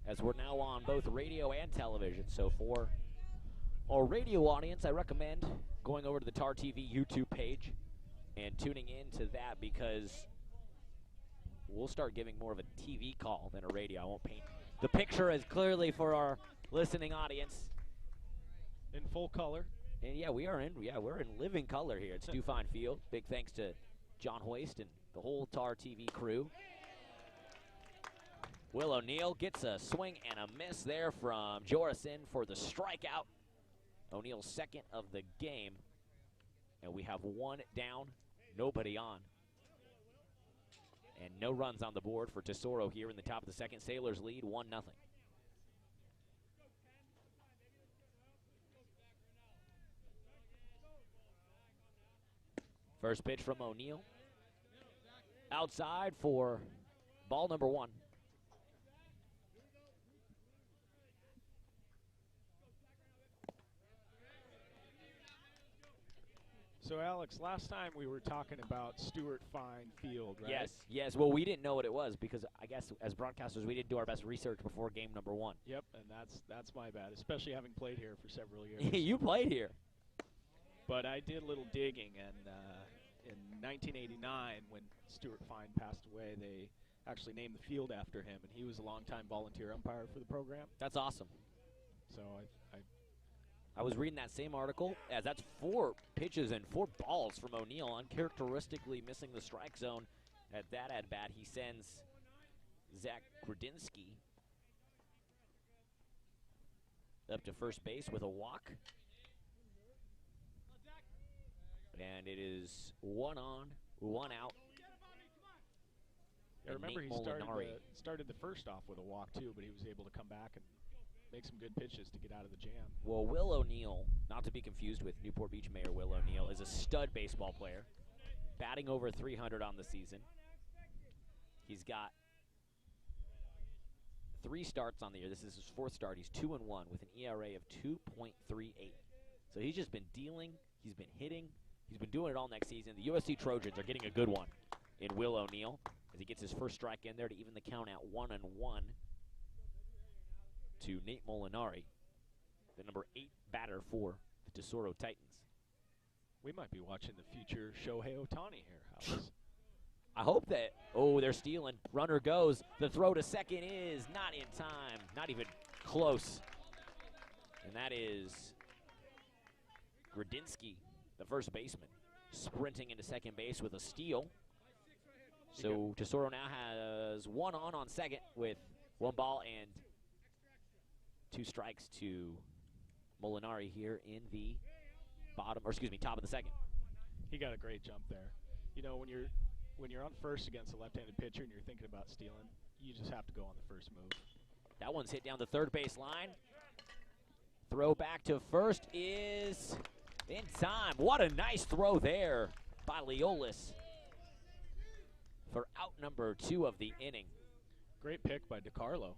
as we're now on both radio and television. So for our radio audience, I recommend going over to the TarTV YouTube page and tuning into that, because we'll start giving more of a TV call than a radio. I won't paint the picture as clearly for our listening audience. In full color. And yeah, we're in living color here. It's Dufine Field. Big thanks to John Hoist and the whole TarTV crew. Will O'Neill gets a swing and a miss there from Jorison for the strikeout. O'Neill's second of the game. And we have one down, nobody on. And no runs on the board for Tesoro here in the top of the second. Sailors lead 1-0. First pitch from O'Neill. Outside for ball number 1. So, Alex, last time we were talking about Stuart Fine Field, right? Yes. Well, we didn't know what it was because I guess as broadcasters we didn't do our best research before game number 1. Yep, and that's my bad, especially having played here for several years. You played here. But I did a little digging, and in 1989, when Stuart Fine passed away, they actually named the field after him, and he was a longtime volunteer umpire for the program. That's awesome. So I was reading that same article, as that's 4 pitches and 4 balls from O'Neill, uncharacteristically missing the strike zone. At that at-bat, he sends Zach Grudinsky up to first base with a walk. And it is 1 on, 1 out. I remember he started the first off with a walk, too, but he was able to come back and make some good pitches to get out of the jam. Well, Will O'Neill, not to be confused with Newport Beach Mayor Will O'Neill, is a stud baseball player, batting over 300 on the season. He's got 3 starts on the year. This is his 4th start. He's 2-1 with an ERA of 2.38. So he's just been dealing. He's been hitting. He's been doing it all next season. The USC Trojans are getting a good one in Will O'Neill as he gets his first strike in there to even the count at 1-1 to Nate Molinari, the number 8 batter for the Tesoro Titans. We might be watching the future Shohei Ohtani here, Alex. I hope that. Oh, they're stealing. Runner goes. The throw to second is not in time. Not even close. And that is Grudinsky, the first baseman, sprinting into second base with a steal. So Tesoro now has 1 on second with 1 ball and 2 strikes to Molinari here in the top of the second. He got a great jump there. You know, when you're on first against a left-handed pitcher and you're thinking about stealing, you just have to go on the first move. That one's hit down the third base line. Throw back to first is in time. What a nice throw there by Leolis for out number 2 of the inning. Great pick by DiCarlo.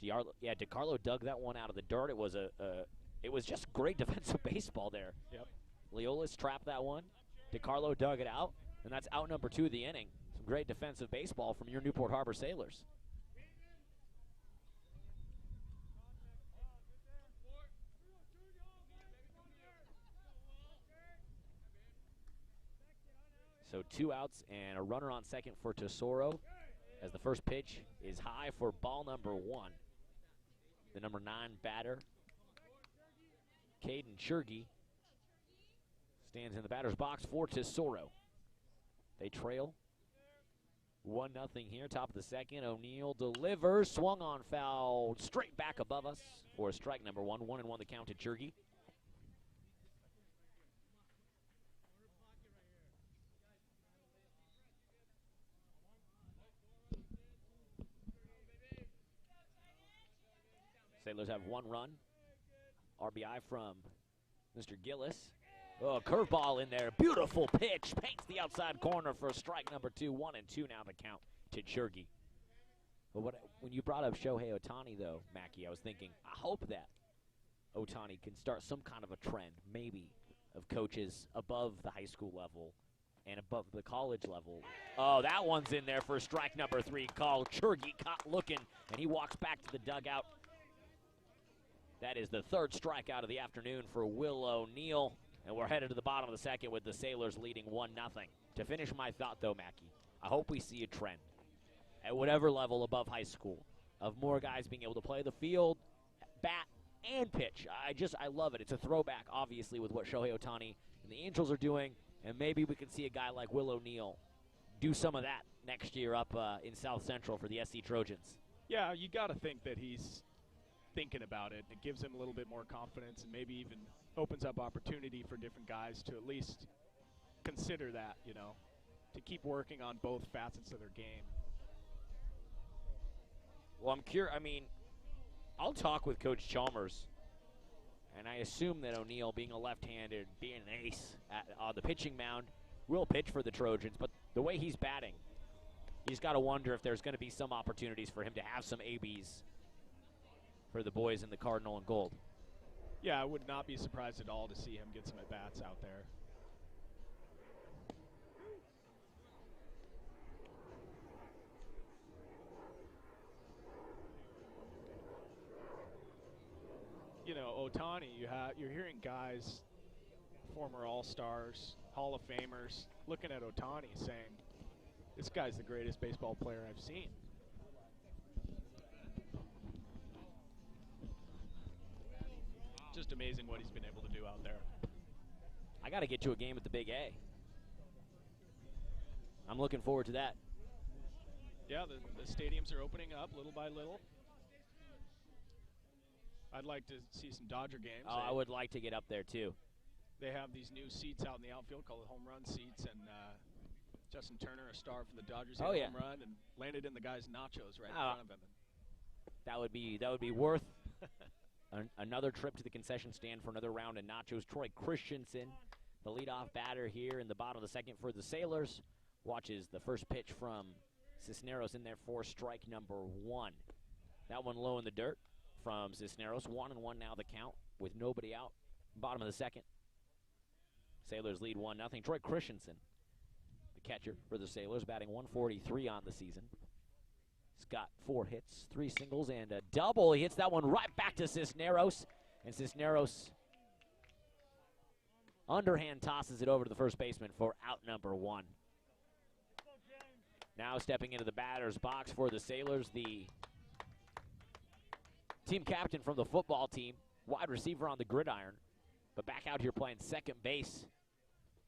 DiCarlo dug that one out of the dirt. It was just great defensive baseball there. Yep. Leolis trapped that one. DiCarlo dug it out, and that's out number 2 of the inning. Some great defensive baseball from your Newport Harbor Sailors. So 2 outs and a runner on second for Tesoro as the first pitch is high for ball number 1. The number 9 batter, Caden Churgy, stands in the batter's box for Tesoro. They trail 1-0 here, top of the second. O'Neill delivers, swung on foul, straight back above us for strike number 1. 1-1 the count to Churgy. Sailors have 1 run. RBI from Mr. Gillis. Oh, curveball in there. Beautiful pitch. Paints the outside corner for strike number 2. 1-2 now the count to Churgy. But when you brought up Shohei Ohtani, though, Mackie, I was thinking, I hope that Ohtani can start some kind of a trend, maybe, of coaches above the high school level and above the college level. Oh, that one's in there for strike number 3. Called Churgi caught looking, and he walks back to the dugout. That is the 3rd strikeout of the afternoon for Will O'Neill, and we're headed to the bottom of the second with the Sailors leading 1-0. To finish my thought, though, Mackey, I hope we see a trend at whatever level above high school of more guys being able to play the field, bat, and pitch. I love it. It's a throwback, obviously, with what Shohei Ohtani and the Angels are doing, and maybe we can see a guy like Will O'Neill do some of that next year up in South Central for the SC Trojans. Yeah, you got to think that he's thinking about it. It gives him a little bit more confidence and maybe even opens up opportunity for different guys to at least consider that, you know, to keep working on both facets of their game. Well, I'm curious. I mean, I'll talk with Coach Chalmers, and I assume that O'Neill, being a left-handed, being an ace on the pitching mound, will pitch for the Trojans. But the way he's batting, you just got to wonder if there's going to be some opportunities for him to have some ABs for the boys in the Cardinal and Gold. Yeah, I would not be surprised at all to see him get some at-bats out there. You know, Ohtani, you're hearing guys, former All-Stars, Hall of Famers, looking at Ohtani saying, this guy's the greatest baseball player I've seen. Just amazing what he's been able to do out there. I got to get to a game at the Big A. I'm looking forward to that. Yeah, the stadiums are opening up little by little. I'd like to see some Dodger games. Oh, I would like to get up there, too. They have these new seats out in the outfield called the home run seats, and Justin Turner, a star for the Dodgers, hit a home run and landed in the guy's nachos right in front of him. That would be worth another trip to the concession stand for another round of nachos. Troy Christensen, the leadoff batter here in the bottom of the second for the Sailors, watches the first pitch from Cisneros in there for strike number 1. That one low in the dirt from Cisneros. 1-1 now the count with nobody out. Bottom of the second. Sailors lead 1-0. Troy Christensen, the catcher for the Sailors, batting 143 on the season. He's got 4 hits, 3 singles, and a double. He hits that one right back to Cisneros, and Cisneros underhand tosses it over to the first baseman for out number 1. Now stepping into the batter's box for the Sailors, the team captain from the football team, wide receiver on the gridiron, but back out here playing second base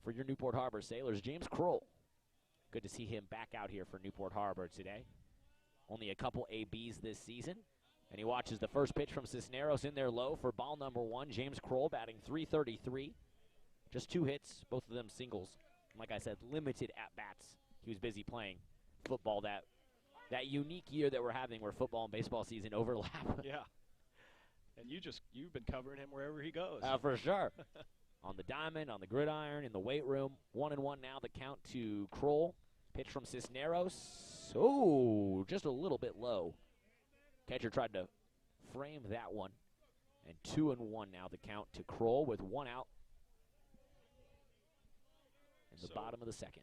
for your Newport Harbor Sailors, James Kroll. Good to see him back out here for Newport Harbor today. Only a couple ABs this season, and he watches the first pitch from Cisneros in there low for ball number 1. James Kroll batting .333, just 2 hits, both of them singles. Like I said, limited at-bats. He was busy playing football that unique year that we're having where football and baseball season overlap. Yeah. And you've been covering him wherever he goes. For sure. On the diamond, on the gridiron, in the weight room. 1-1 now the count to Kroll. Pitch from Cisneros. Oh, just a little bit low. Catcher tried to frame that one. And 2-1 now the count to Kroll with 1 out in the bottom of the second.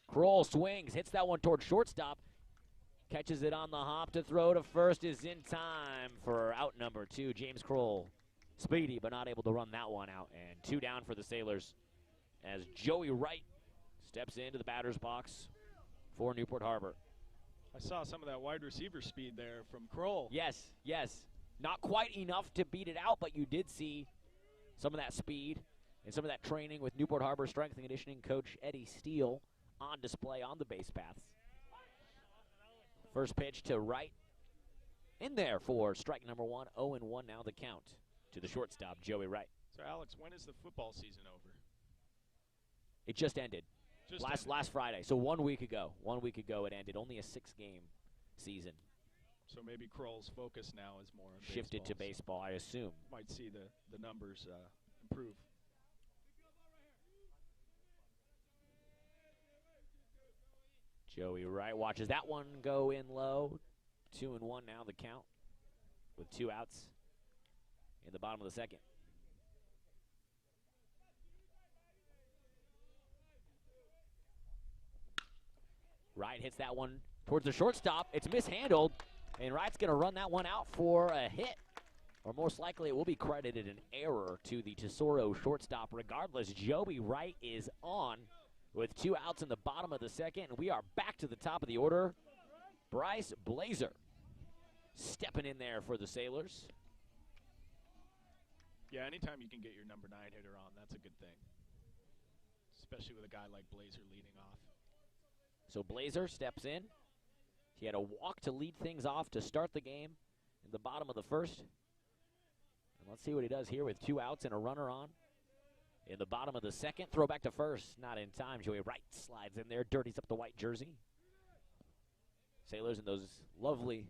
Kroll swings, hits that one toward shortstop. Catches it on the hop to throw to first, is in time for out number 2. James Kroll, speedy but not able to run that one out. And 2 down for the Sailors as Joey Wright steps into the batter's box for Newport Harbor. I saw some of that wide receiver speed there from Kroll. Yes, yes. Not quite enough to beat it out, but you did see some of that speed and some of that training with Newport Harbor strength and conditioning coach Eddie Steele on display on the base paths. First pitch to Wright. In there for strike number 1. 0-1 now the count to the shortstop, Joey Wright. So, Alex, when is the football season over? It just ended. Last Friday. So 1 week ago. 1 week ago it ended. Only a 6-game season. So maybe Kroll's focus now is more on shifted baseball, to baseball, I assume. Might see the numbers improve. Joey Wright watches that one go in low. 2-1 now the count with 2 outs in the bottom of the second. Wright hits that one towards the shortstop. It's mishandled, and Wright's going to run that one out for a hit. Or most likely it will be credited an error to the Tesoro shortstop. Regardless, Joey Wright is on with 2 outs in the bottom of the second, and we are back to the top of the order. Bryce Blazer stepping in there for the Sailors. Yeah, anytime you can get your number 9 hitter on, that's a good thing. Especially with a guy like Blazer leading off. So Blazer steps in. He had a walk to lead things off to start the game in the bottom of the first. And let's see what he does here with 2 outs and a runner on. In the bottom of the second, throw back to first. Not in time. Joey Wright slides in there, dirties up the white jersey. Sailors in those lovely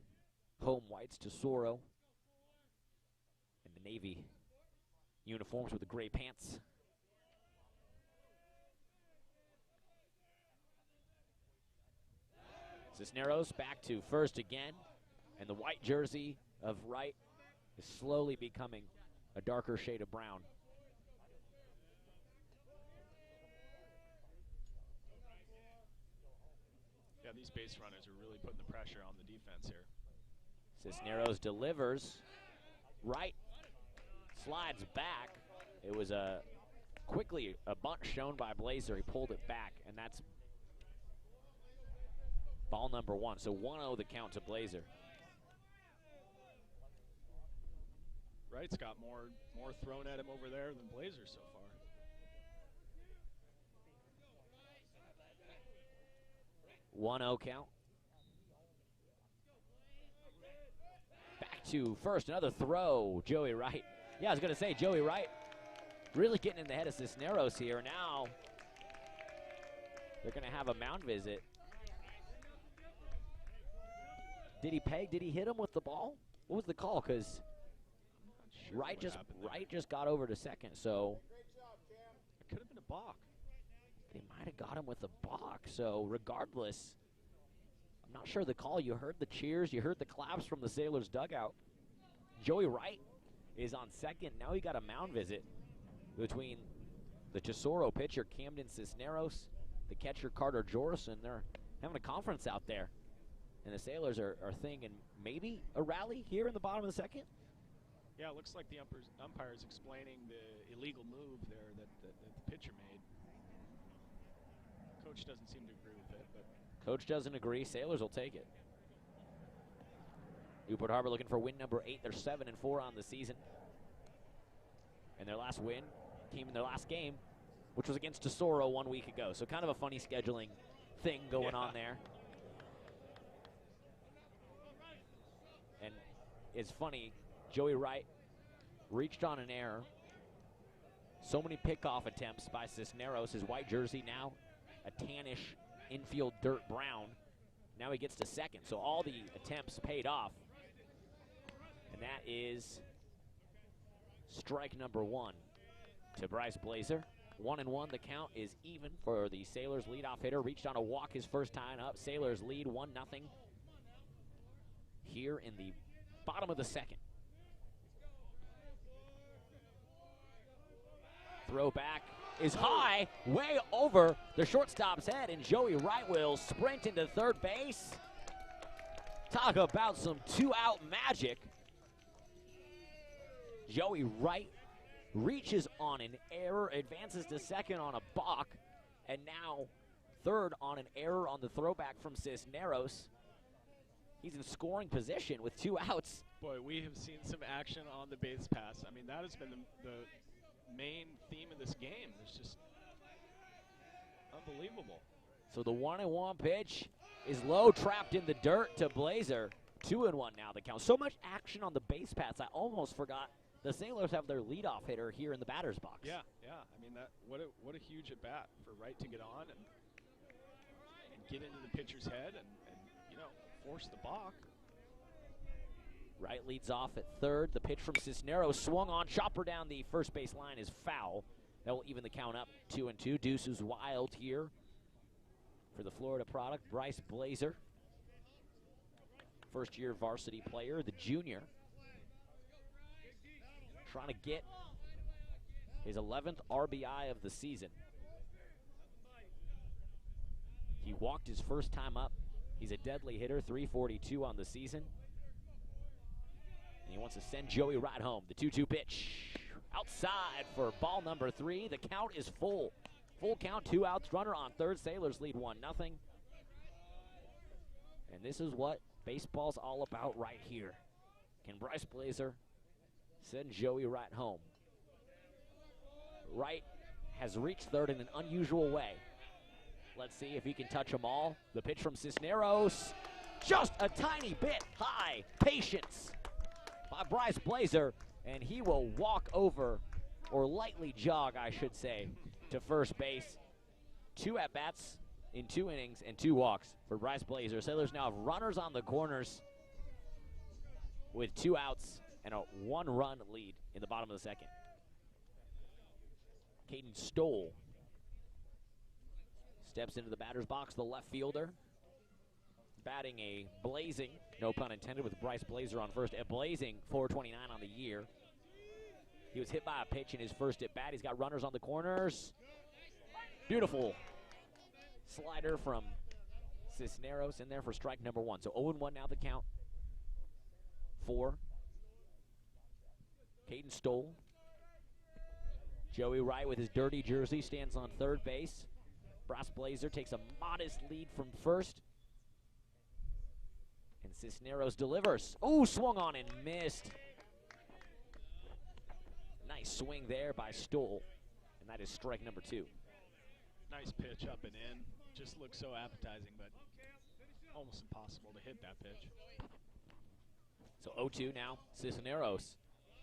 home whites, Tesoro. And the Navy uniforms with the gray pants. Cisneros back to first again. And the white jersey of Wright is slowly becoming a darker shade of brown. Yeah, these base runners are really putting the pressure on the defense here. Cisneros delivers. Wright slides back. It was quickly a bunt shown by Blazer. He pulled it back, and that's ball number 1. So 1-0 the count to Blazer. Wright's got more thrown at him over there than Blazer so far. One 1-0 count. Back to first, another throw, Joey Wright. Yeah, I was going to say, Joey Wright really getting in the head of Cisneros here. Now they're going to have a mound visit. Did he peg? Did he hit him with the ball? What was the call? Because Sure Wright just got over to second, so it could have been a balk. They might have got him with a balk. So regardless, I'm not sure the call. You heard the cheers, you heard the claps from the Sailors dugout. Joey Wright is on second. Now he got a mound visit between the Tesoro pitcher Camden Cisneros, the catcher Carter Jorison. They're having a conference out there, and the Sailors are thinking maybe a rally here in the bottom of the second. Yeah, it looks like the umpire's explaining the illegal move there that the pitcher made. Coach doesn't seem to agree with it, but Coach doesn't agree. Sailors will take it. Newport Harbor looking for win number 8. They're 7-4 on the season. And their last win came in their last game, which was against Tesoro 1 week ago. So kind of a funny scheduling thing going on there. And it's funny, Joey Wright reached on an error. So many pickoff attempts by Cisneros. His white jersey now a tannish infield dirt brown. Now he gets to second. So all the attempts paid off. And that is strike number 1 to Bryce Blazer. 1-1. The count is even for the Sailors leadoff hitter. Reached on a walk his first time up. Sailors lead 1-0 here in the bottom of the second. Throw back is high, way over the shortstop's head, and Joey Wright will sprint into third base. Talk about some 2-out magic. Joey Wright reaches on an error, advances to second on a balk, and now third on an error on the throwback from Cisneros. He's in scoring position with 2 outs. Boy, we have seen some action on the base pass. I mean, that has been the main theme of this game. It's just unbelievable. So the 1-1 pitch is low, trapped in the dirt to Blazer. 2-1 now the count. So much action on the base pass, I almost forgot the Sailors have their leadoff hitter here in the batter's box. Yeah. I mean, what a huge at bat for Wright to get on and get into the pitcher's head and force the balk. Wright leads off at third. The pitch from Cisneros swung on. Chopper down the first base line is foul. That will even the count up 2-2. Deuce is wild here for the Florida product. Bryce Blazer, first-year varsity player, the junior, trying to get his 11th RBI of the season. He walked his first time up. He's a deadly hitter, 342 on the season. And he wants to send Joey right home. The 2-2 pitch. Outside for ball number 3. The count is full. Full count, 2 outs, runner on third. Sailors lead 1-0. And this is what baseball's all about right here. Can Bryce Blazer send Joey right home? Wright has reached third in an unusual way. Let's see if he can touch them all. The pitch from Cisneros, just a tiny bit high. Patience by Bryce Blazer, and he will walk over, or lightly jog, I should say, to first base. 2 at-bats in 2 innings and 2 walks for Bryce Blazer. Sailors now have runners on the corners with 2 outs and a 1-run lead in the bottom of the second. Caden Stoll steps into the batter's box, the left fielder. Batting a blazing, no pun intended, with Bryce Blazer on first. A blazing 429 on the year. He was hit by a pitch in his first at bat. He's got runners on the corners. Beautiful slider from Cisneros in there for strike number 1. So 0-1 now the count for Caden Stoll. Joey Wright with his dirty jersey stands on third base. Bryce Blazer takes a modest lead from first. And Cisneros delivers. Oh, swung on and missed. Nice swing there by Stoll. And that is strike number 2. Nice pitch up and in. Just looks so appetizing, but almost impossible to hit that pitch. So 0-2 now. Cisneros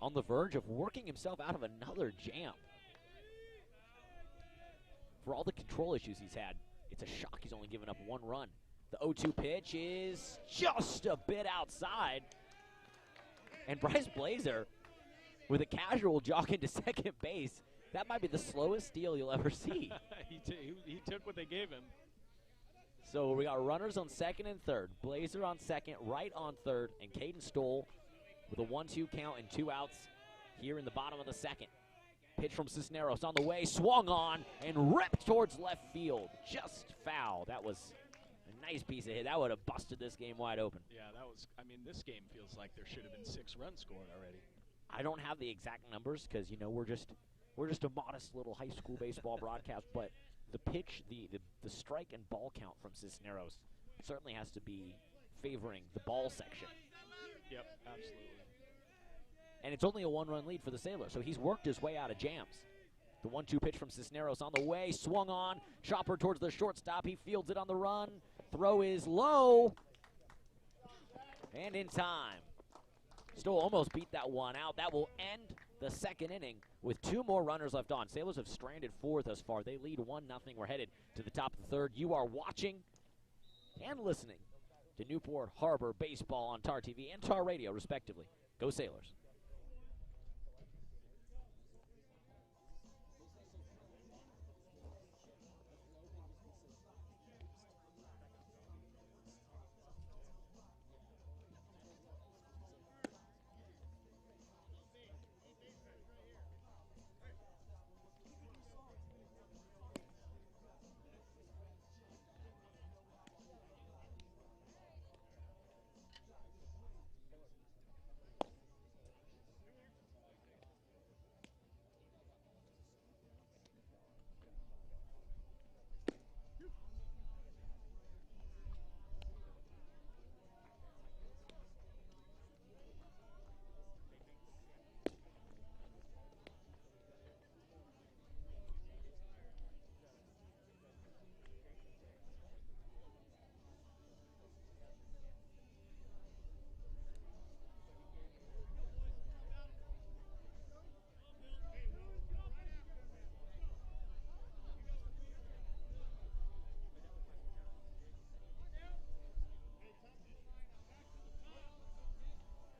on the verge of working himself out of another jam. For all the control issues he's had, it's a shock he's only given up 1 run. The 0-2 pitch is just a bit outside. And Bryce Blazer, with a casual jog into second base, that might be the slowest steal you'll ever see. he took what they gave him. So we got runners on second and third. Blazer on second, Wright on third, and Caden Stoll with a 1-2 count and 2 outs here in the bottom of the second. Pitch from Cisneros on the way, swung on, and ripped towards left field. Just foul. That was a nice piece of hit. That would have busted this game wide open. Yeah, that was, I mean, this game feels like there should have been 6 runs scored already. I don't have the exact numbers because, you know, we're just a modest little high school baseball broadcast, but the pitch, the strike and ball count from Cisneros certainly has to be favoring the ball section. Yep, absolutely. And it's only a 1-run lead for the Sailors, so he's worked his way out of jams. The 1-2 pitch from Cisneros on the way, swung on, chopper towards the shortstop. He fields it on the run. Throw is low, and in time. Stoll almost beat that one out. That will end the second inning with 2 more runners left on. Sailors have stranded 4 thus far. They lead 1-0. We're headed to the top of the third. You are watching and listening to Newport Harbor Baseball on TarTV and Tar Radio, respectively. Go Sailors.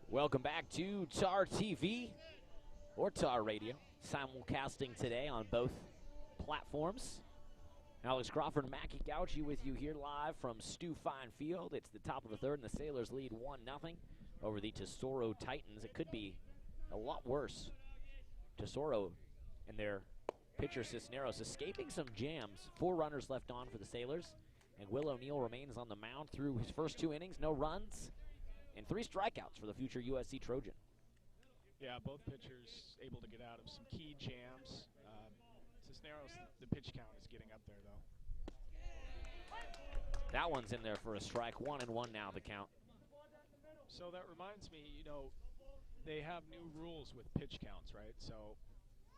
Welcome back to TarTV or Tar Radio, simulcasting today on both platforms. Alex Crawford and Mackie Gauchi with you here live from Stu Fine Field. It's the top of the third, and the Sailors lead 1-0 over the Tesoro Titans. It could be a lot worse. Tesoro and their pitcher Cisneros escaping some jams. 4 runners left on for the Sailors. And Will O'Neill remains on the mound through his first 2 innings, no runs, and 3 strikeouts for the future USC Trojan. Yeah, both pitchers able to get out of some key jams. Cisneros, the pitch count is getting up there, though. That one's in there for a strike. 1-1 now, the count. So that reminds me, they have new rules with pitch counts, right? So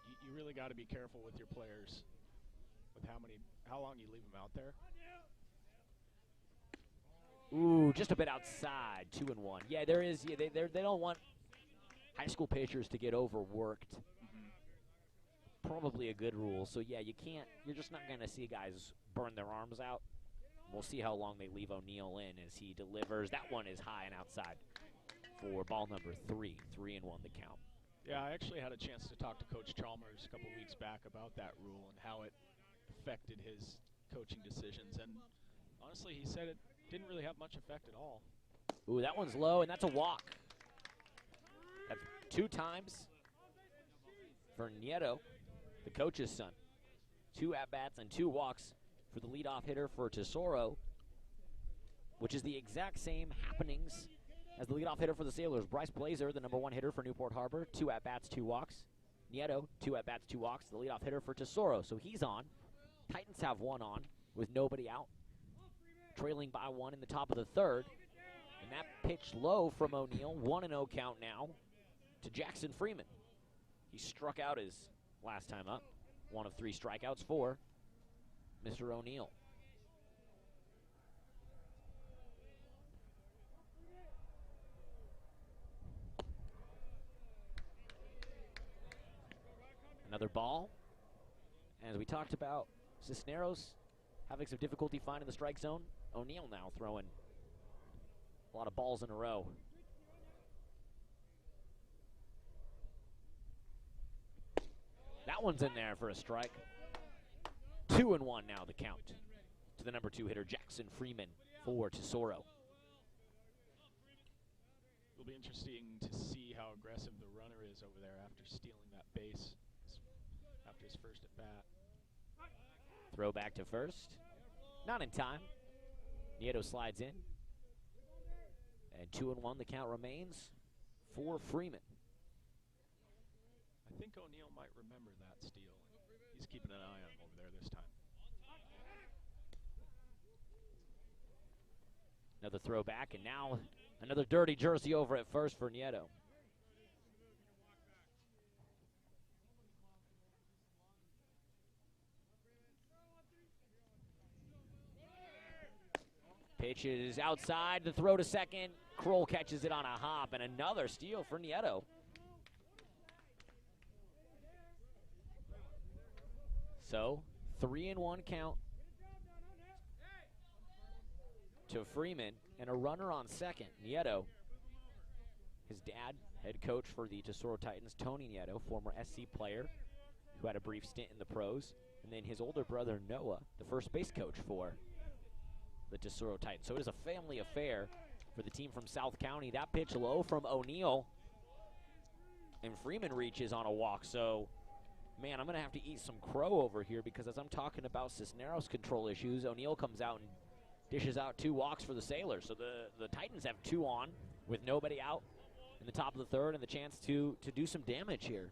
you really got to be careful with your players with how long you leave them out there. Ooh, just a bit outside. 2-1. Yeah, there is. Yeah, they don't want high school pitchers to get overworked. Probably a good rule. So yeah, you're just not going to see guys burn their arms out. We'll see how long they leave O'Neill in as he delivers. That one is high and outside for ball number 3. 3-1 the count. Yeah, I actually had a chance to talk to Coach Chalmers a couple weeks back about that rule and how it affected his coaching decisions. And honestly, he said it didn't really have much effect at all. Ooh, that one's low, and that's a walk. That's 2 times for Nieto, the coach's son. 2 at-bats and 2 walks for the leadoff hitter for Tesoro, which is the exact same happenings as the leadoff hitter for the Sailors. Bryce Blazer, the number 1 hitter for Newport Harbor, 2 at-bats, 2 walks. Nieto, 2 at-bats, 2 walks, the leadoff hitter for Tesoro. So he's on. Titans have 1 on with nobody out, trailing by 1 in the top of the 3rd. And that pitch low from O'Neill, 1-0 count now to Jackson Freeman. He struck out his last time up. 1 of 3 strikeouts for Mr. O'Neill. Another ball. As we talked about, Cisneros having some difficulty finding the strike zone. O'Neill now throwing a lot of balls in a row. That one's in there for a strike. 2-1 now the count to the number 2 hitter, Jackson Freeman, for Tesoro. It'll be interesting to see how aggressive the runner is over there after stealing that base after his first at bat. Throw back to first. Not in time. Nieto slides in. And 2-1 the count remains for Freeman. I think O'Neill might remember that steal. He's keeping an eye on him over there this time. Another throw back, and now another dirty jersey over at first for Nieto. Pitch is outside, the throw to second. Kroll catches it on a hop, and another steal for Nieto. So, 3-1 count to Freeman, and a runner on second. Nieto, his dad, head coach for the Tesoro Titans, Tony Nieto, former SC player who had a brief stint in the pros, and then his older brother, Noah, the first base coach for the Tesoro Titans. So it is a family affair for the team from South County. That pitch low from O'Neill, and Freeman reaches on a walk. So, man, I'm going to have to eat some crow over here, because as I'm talking about Cisneros control issues, O'Neill comes out and dishes out 2 walks for the Sailors. So the Titans have 2 on with nobody out in the top of the 3rd, and the chance to do some damage here.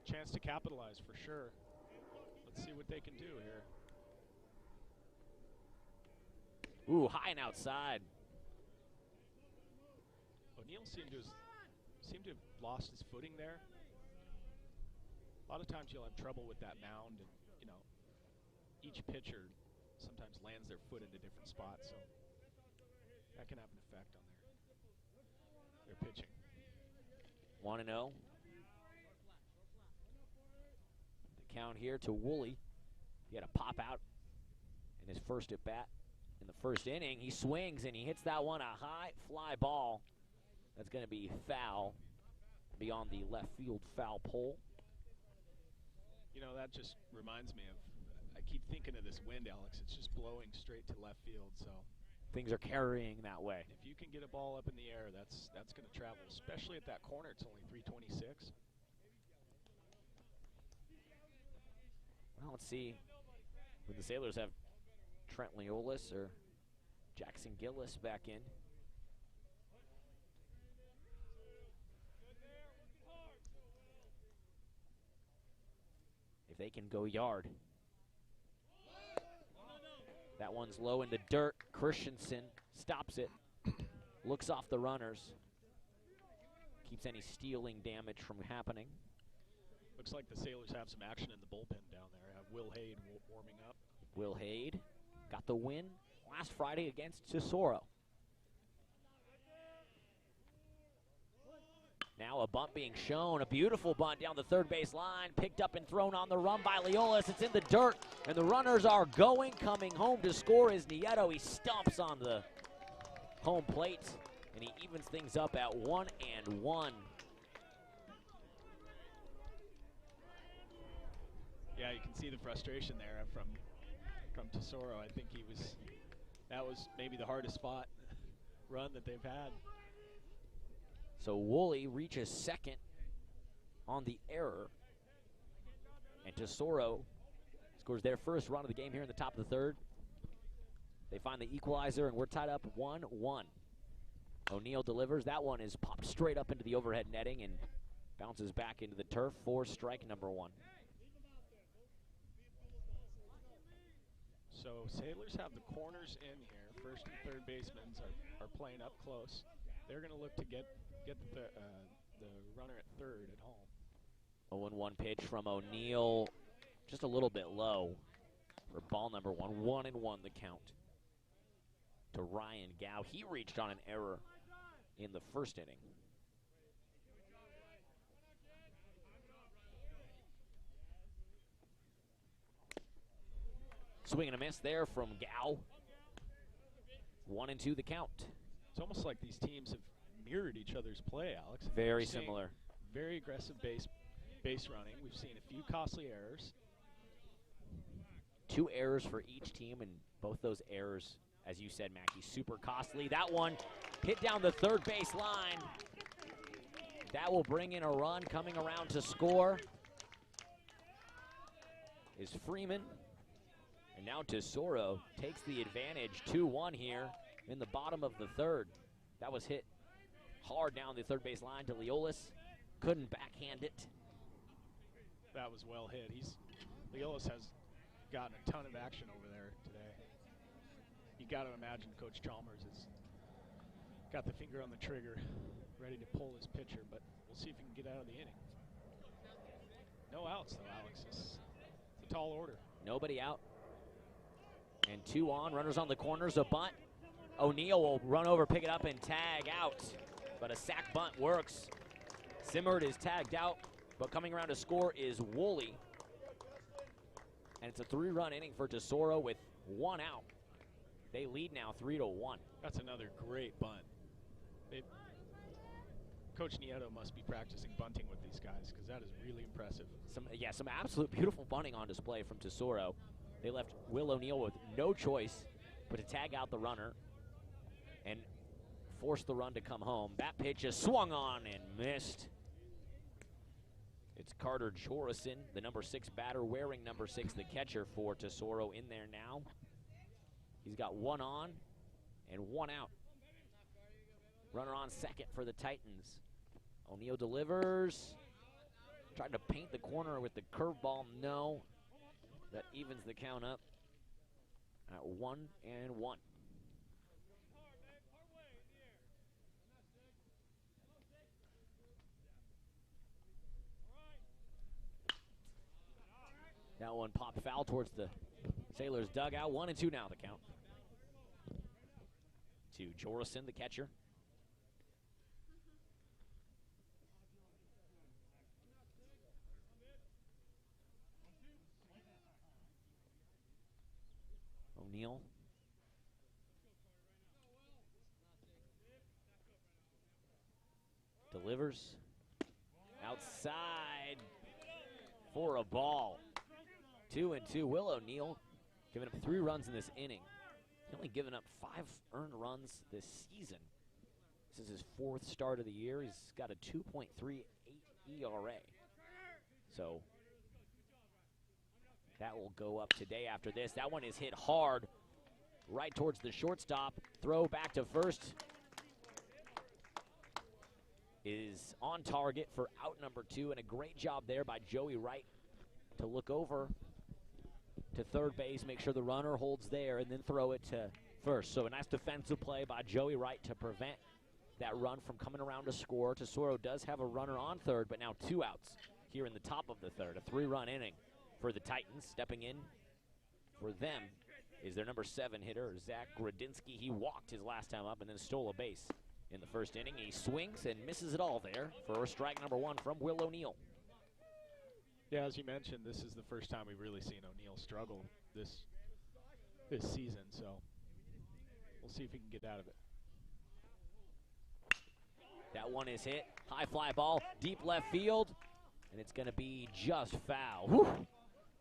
Chance to capitalize for sure. Let's see what they can do here. Ooh, high and outside. O'Neill seemed to have lost his footing there. A lot of times you'll have trouble with that mound, and each pitcher sometimes lands their foot into different spots, so that can have an effect on their pitching. 1-0. The count here to Woolley. He had a pop out in his first at bat in the first inning. He swings and he hits that one, a high fly ball. That's going to be foul beyond the left field foul pole. That just reminds me of, I keep thinking of this wind, Alex. It's just blowing straight to left field, so things are carrying that way. If you can get a ball up in the air, that's going to travel, especially at that corner. It's only 326. Well, let's see when the Sailors have Trent Leolis or Jackson Gillis back in. If they can go yard. That one's low in the dirt. Christensen stops it. Looks off the runners. Keeps any stealing damage from happening. Looks like the Sailors have some action in the bullpen down there. Have Will Hayde warming up. Will Hayde got the win last Friday against Tesoro. Now a bunt being shown, a beautiful bunt down the third base line, picked up and thrown on the run by Leolis. It's in the dirt, and the runners are going. Coming home to score is Nieto. He stomps on the home plate, and he evens things up at 1-1. Yeah, you can see the frustration there from Tesoro. I think that was maybe the hardest fought run that they've had. So Woolley reaches second on the error, and Tesoro scores their first run of the game here in the top of the third. They find the equalizer, and we're tied up 1-1. O'Neill delivers. That one is popped straight up into the overhead netting and bounces back into the turf for strike number 1. So Sailors have the corners in here. First and third basemen are playing up close. They're going to look to get the runner at third at home. 0-1 pitch from O'Neill, just a little bit low for ball number 1. 1-1 the count to Ryan Gow. He reached on an error in the first inning. Swing and a miss there from Gow. 1-2 the count. It's almost like these teams have mirrored each other's play, Alex. Very similar. Very aggressive base running. We've seen a few costly errors. 2 errors for each team, and both those errors, as you said, Mackie, super costly. That one hit down the third base line. That will bring in a run. Coming around to score is Freeman. And now Tesoro takes the advantage. 2-1 here in the bottom of the third. That was hit hard down the third base line to Leolis. Couldn't backhand it. That was well hit. Leolis has gotten a ton of action over there today. You got to imagine Coach Chalmers has got the finger on the trigger, ready to pull his pitcher, but we'll see if he can get out of the inning. No outs, though, Alex. It's a tall order. Nobody out. And 2 on. Runners on the corners. A bunt. O'Neill will run over, pick it up, and tag out. But a sac bunt works. Simmert is tagged out, but coming around to score is Woolley. And it's a 3-run inning for Tesoro with 1 out. They lead now 3-1. That's another great bunt. Coach Nieto must be practicing bunting with these guys because that is really impressive. Some absolute beautiful bunting on display from Tesoro. They left Will O'Neill with no choice but to tag out the runner and force the run to come home. That pitch is swung on and missed. It's Carter Jorison, the number 6 batter, wearing number 6, the catcher for Tesoro, in there now. He's got 1 on and 1 out. Runner on second for the Titans. O'Neill delivers. Tried to paint the corner with the curveball. No. That evens the count up at 1-1. That one popped foul towards the Sailors' dugout. 1-2 now the count. To Jorison, the catcher. O'Neill. Delivers. Outside for a ball. 2-2. Will O'Neill giving up 3 runs in this inning. He's only given up 5 earned runs this season. This is his 4th start of the year. He's got a 2.38 ERA. So that will go up today after this. That one is hit hard right towards the shortstop. Throw back to first is on target for out number 2, and a great job there by Joey Wright to look over to third base, make sure the runner holds there, and then throw it to first. So a nice defensive play by Joey Wright to prevent that run from coming around to score. Tesoro does have a runner on third, but now 2 outs here in the top of the third. A 3-run inning for the Titans. Stepping in for them is their number 7 hitter, Zach Gradinsky. He walked his last time up and then stole a base in the first inning. He swings and misses it all there for strike number 1 from Will O'Neill. Yeah, as you mentioned, this is the first time we've really seen O'Neill struggle this season, so we'll see if he can get out of it. That one is hit. High fly ball, deep left field, and it's going to be just foul. Whew.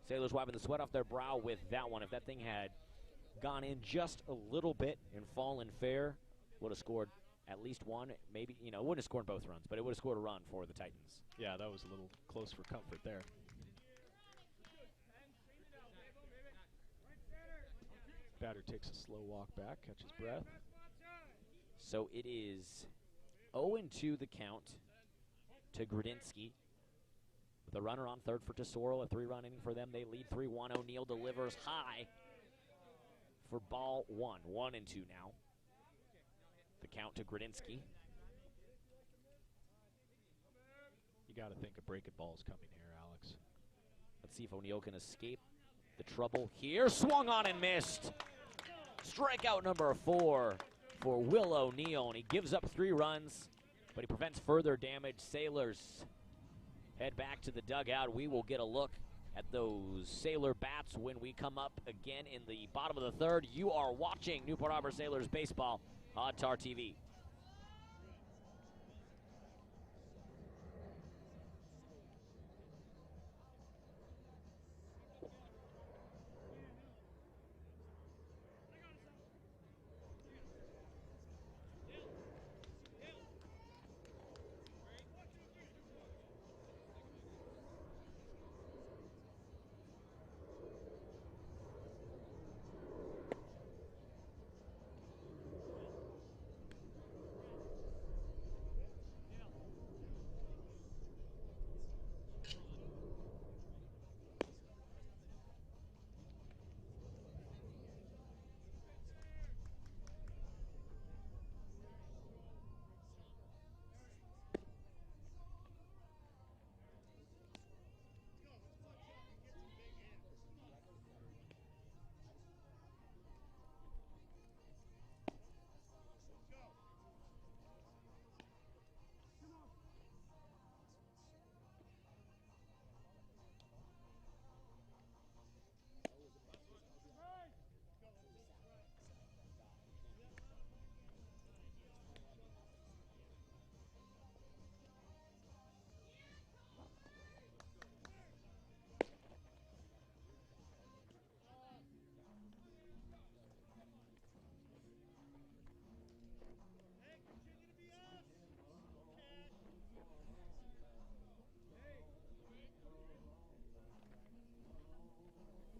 Sailors wiping the sweat off their brow with that one. If that thing had gone in just a little bit and fallen fair, would have scored at least one. Maybe, wouldn't have scored both runs, but it would have scored a run for the Titans. Yeah, that was a little close for comfort there. Batter takes a slow walk back, catches breath. So it is 0-2 the count to Gradinsky. With a runner on third for Tesoro, a 3-run inning for them. They lead 3-1. O'Neill delivers high for ball 1. 1-2 now. The count to Gradinsky. You got to think a breaking ball is coming here, Alex. Let's see if O'Neill can escape the trouble here. Swung on and missed. Strikeout number 4 for Will O'Neill, and he gives up 3 runs, but he prevents further damage. Sailors head back to the dugout. We will get a look at those Sailor bats when we come up again in the bottom of the third. You are watching Newport Harbor Sailors baseball on TarTV.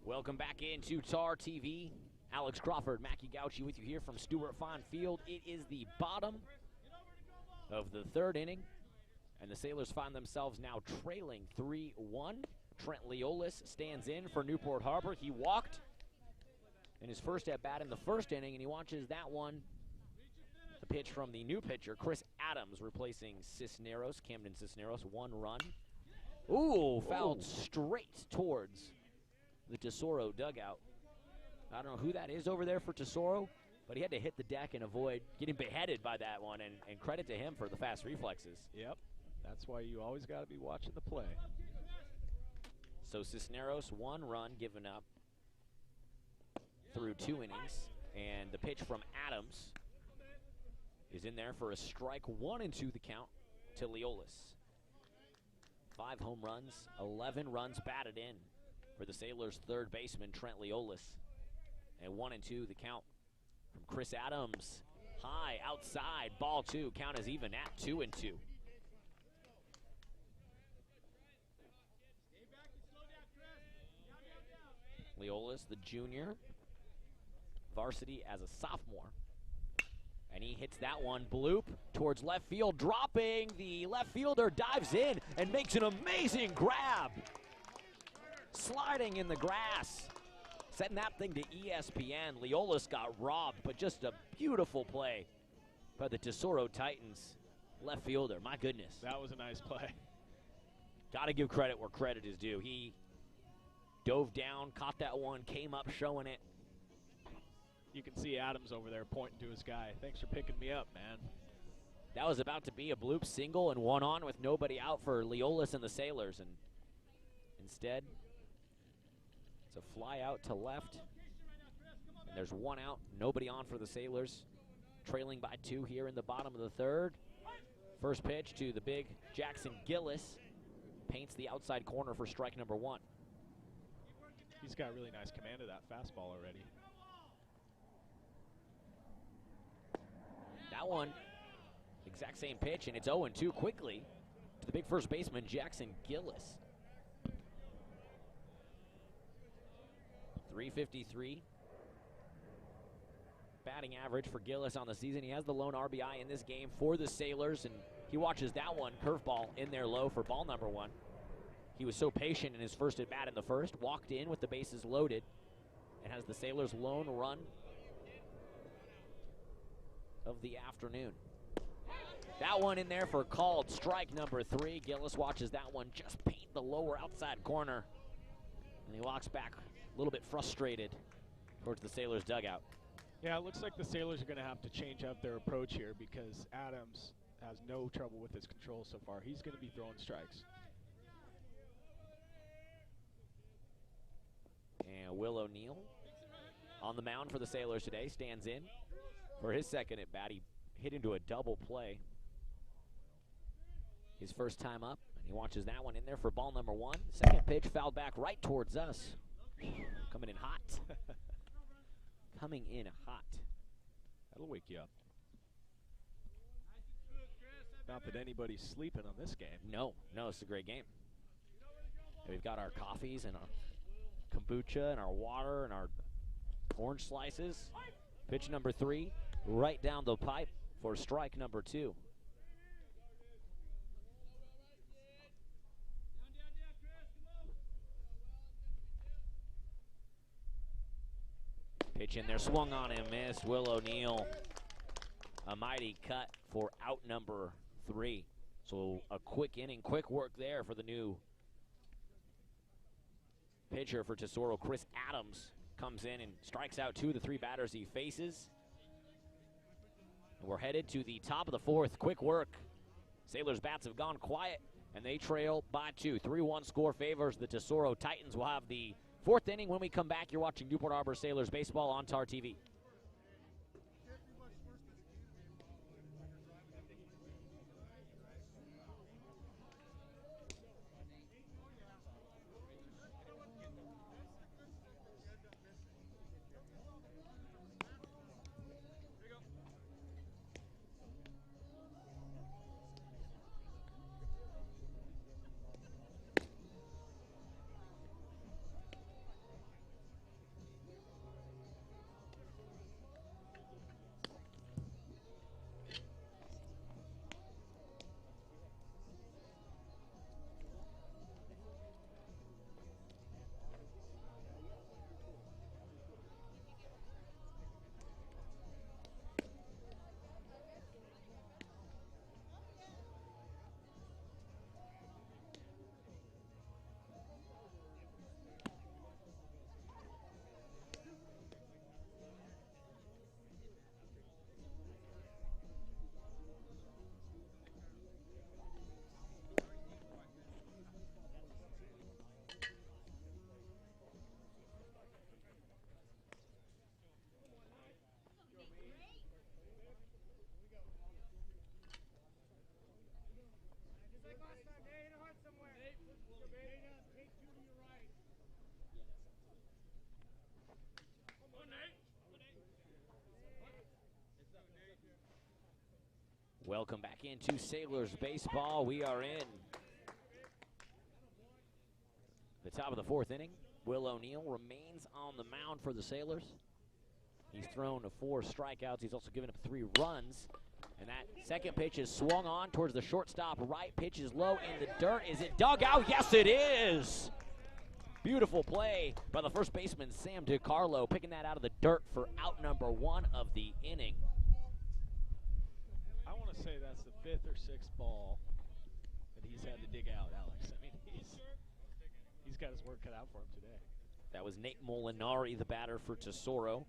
Welcome back into TarTV. Alex Crawford, Mackie Gauchi with you here from Stewart Fine Field. It is the bottom of the third inning, and the Sailors find themselves now trailing 3-1. Trent Leolis stands in for Newport Harbor. He walked in his first at-bat in the first inning, and he watches that one. The pitch from the new pitcher, Chris Adams, replacing Cisneros, Camden Cisneros, 1 run. Ooh, fouled straight towards the Tesoro dugout. I don't know who that is over there for Tesoro, but he had to hit the deck and avoid getting beheaded by that one, and credit to him for the fast reflexes. Yep, that's why you always got to be watching the play. So Cisneros, 1 run given up through 2 innings, and the pitch from Adams is in there for a strike. 1-2 the count to Leolis. 5 home runs, 11 runs batted in for the Sailors' third baseman, Trent Leolis. And 1-2 the count from Chris Adams. High, outside, ball 2. Count is even at 2-2. Leolis, the junior, varsity as a sophomore. And he hits that one, bloop, towards left field, dropping. The left fielder dives in and makes an amazing grab. Sliding in the grass. Setting that thing to ESPN. Leolis got robbed, but just a beautiful play by the Tesoro Titans left fielder. My goodness. That was a nice play. Got to give credit where credit is due. He dove down, caught that one, came up showing it. You can see Adams over there pointing to his guy. Thanks for picking me up, man. That was about to be a bloop single and one on with nobody out for Leolis and the Sailors. And instead, it's a fly out to left. And there's one out, nobody on for the Sailors. Trailing by 2 here in the bottom of the third. First pitch to the big Jackson Gillis. Paints the outside corner for strike number 1. He's got really nice command of that fastball already. That one, exact same pitch, and it's 0-2 quickly to the big first baseman, Jackson Gillis. 353 batting average for Gillis on the season. He has the lone RBI in this game for the Sailors, and he watches that one, curveball in there low for ball number 1. He was so patient in his first at bat in the first, walked in with the bases loaded, and has the Sailors' lone run of the afternoon. That one in there for called strike number 3. Gillis watches that one just paint the lower outside corner, and he walks back a little bit frustrated towards the Sailors' dugout. Yeah, it looks like the Sailors are going to have to change up their approach here because Adams has no trouble with his control so far. He's going to be throwing strikes. And Will O'Neill on the mound for the Sailors today, stands in for his second at bat. He hit into a double play his first time up, and he watches that one in there for ball number 1. Second pitch fouled back right towards us. Coming in hot. Coming in hot. That'll wake you up. Not that anybody's sleeping on this game. No, it's a great game. And we've got our coffees and our kombucha and our water and our orange slices. Pitch number 3, right down the pipe for strike number 2. Pitch in there, swung on and missed. Will O'Neill, a mighty cut for out number 3. So a quick inning, quick work there for the new pitcher for Tesoro. Chris Adams comes in and strikes out 2 of the 3 batters he faces. And we're headed to the top of the 4th. Quick work. Sailors' bats have gone quiet, and they trail by 2. 3-1 score favors the Tesoro Titans. We'll have the 4th inning when we come back. You're watching Newport Harbor Sailors baseball on TarTV. Welcome back into Sailors baseball. We are in the top of the 4th inning. Will O'Neill remains on the mound for the Sailors. He's thrown 4 strikeouts. He's also given up 3 runs. And that second pitch is swung on towards the shortstop. Right pitch is low in the dirt. Is it dug out? Yes, it is. Beautiful play by the first baseman, Sam DiCarlo, picking that out of the dirt for out number 1 of the inning. I want to say that's the 5th or 6th ball that he's had to dig out, Alex. I mean, he's got his work cut out for him today. That was Nate Molinari, the batter for Tesoro.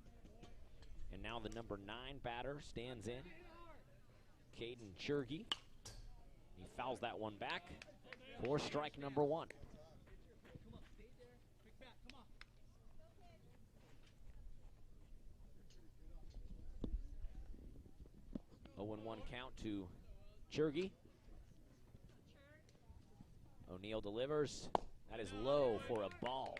And now the number 9 batter stands in, Caden Churgi. He fouls that one back for strike number 1. 0-1 count to Churgi. O'Neal delivers. That is low for a ball.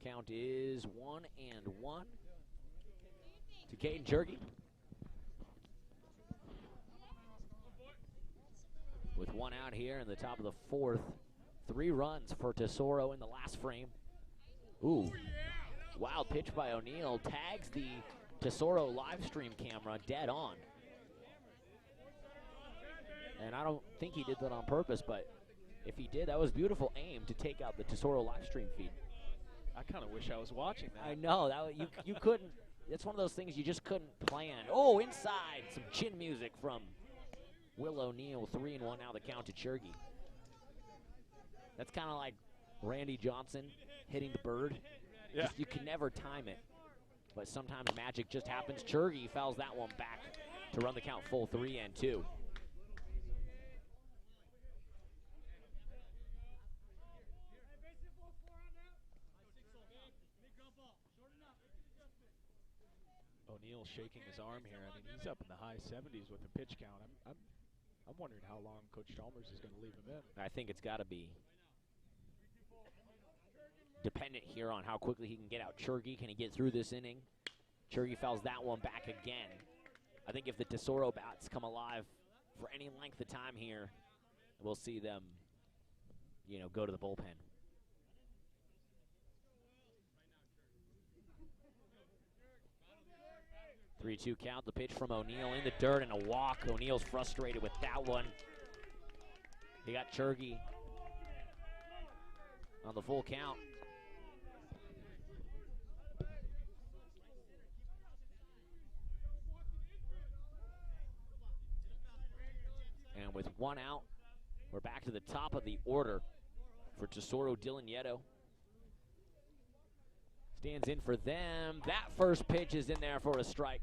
Count is 1-1 to Caden Churgi. With 1 out here in the top of the 4th. 3 runs for Tesoro in the last frame. Ooh, wild pitch by O'Neal. Tags the Tesoro live stream camera dead on. And I don't think he did that on purpose, but if he did, that was beautiful aim to take out the Tesoro live stream feed. I kind of wish I was watching that. I know, you couldn't. It's one of those things you just couldn't plan. Oh, inside, some chin music from Will O'Neal. 3-1 now the count to Churgi. That's kind of like Randy Johnson hitting the bird. Yeah. You can never time it. But sometimes magic just happens. Churgi fouls that one back to run the count full 3-2. O'Neal shaking his arm here. I mean, he's up in the high 70s with the pitch count. I'm wondering how long Coach Chalmers is going to leave him in. I think it's got to be dependent here on how quickly he can get out Churgi. Can he get through this inning? Churgi fouls that one back again. I think if the Tesoro bats come alive for any length of time here, we'll see them, go to the bullpen. Three-two count, the pitch from O'Neal in the dirt and a walk. O'Neal's frustrated with that one. He got Churgi on the full count. And with 1 out, we're back to the top of the order for Tesoro. Dylan Yeto stands in for them. That first pitch is in there for a strike.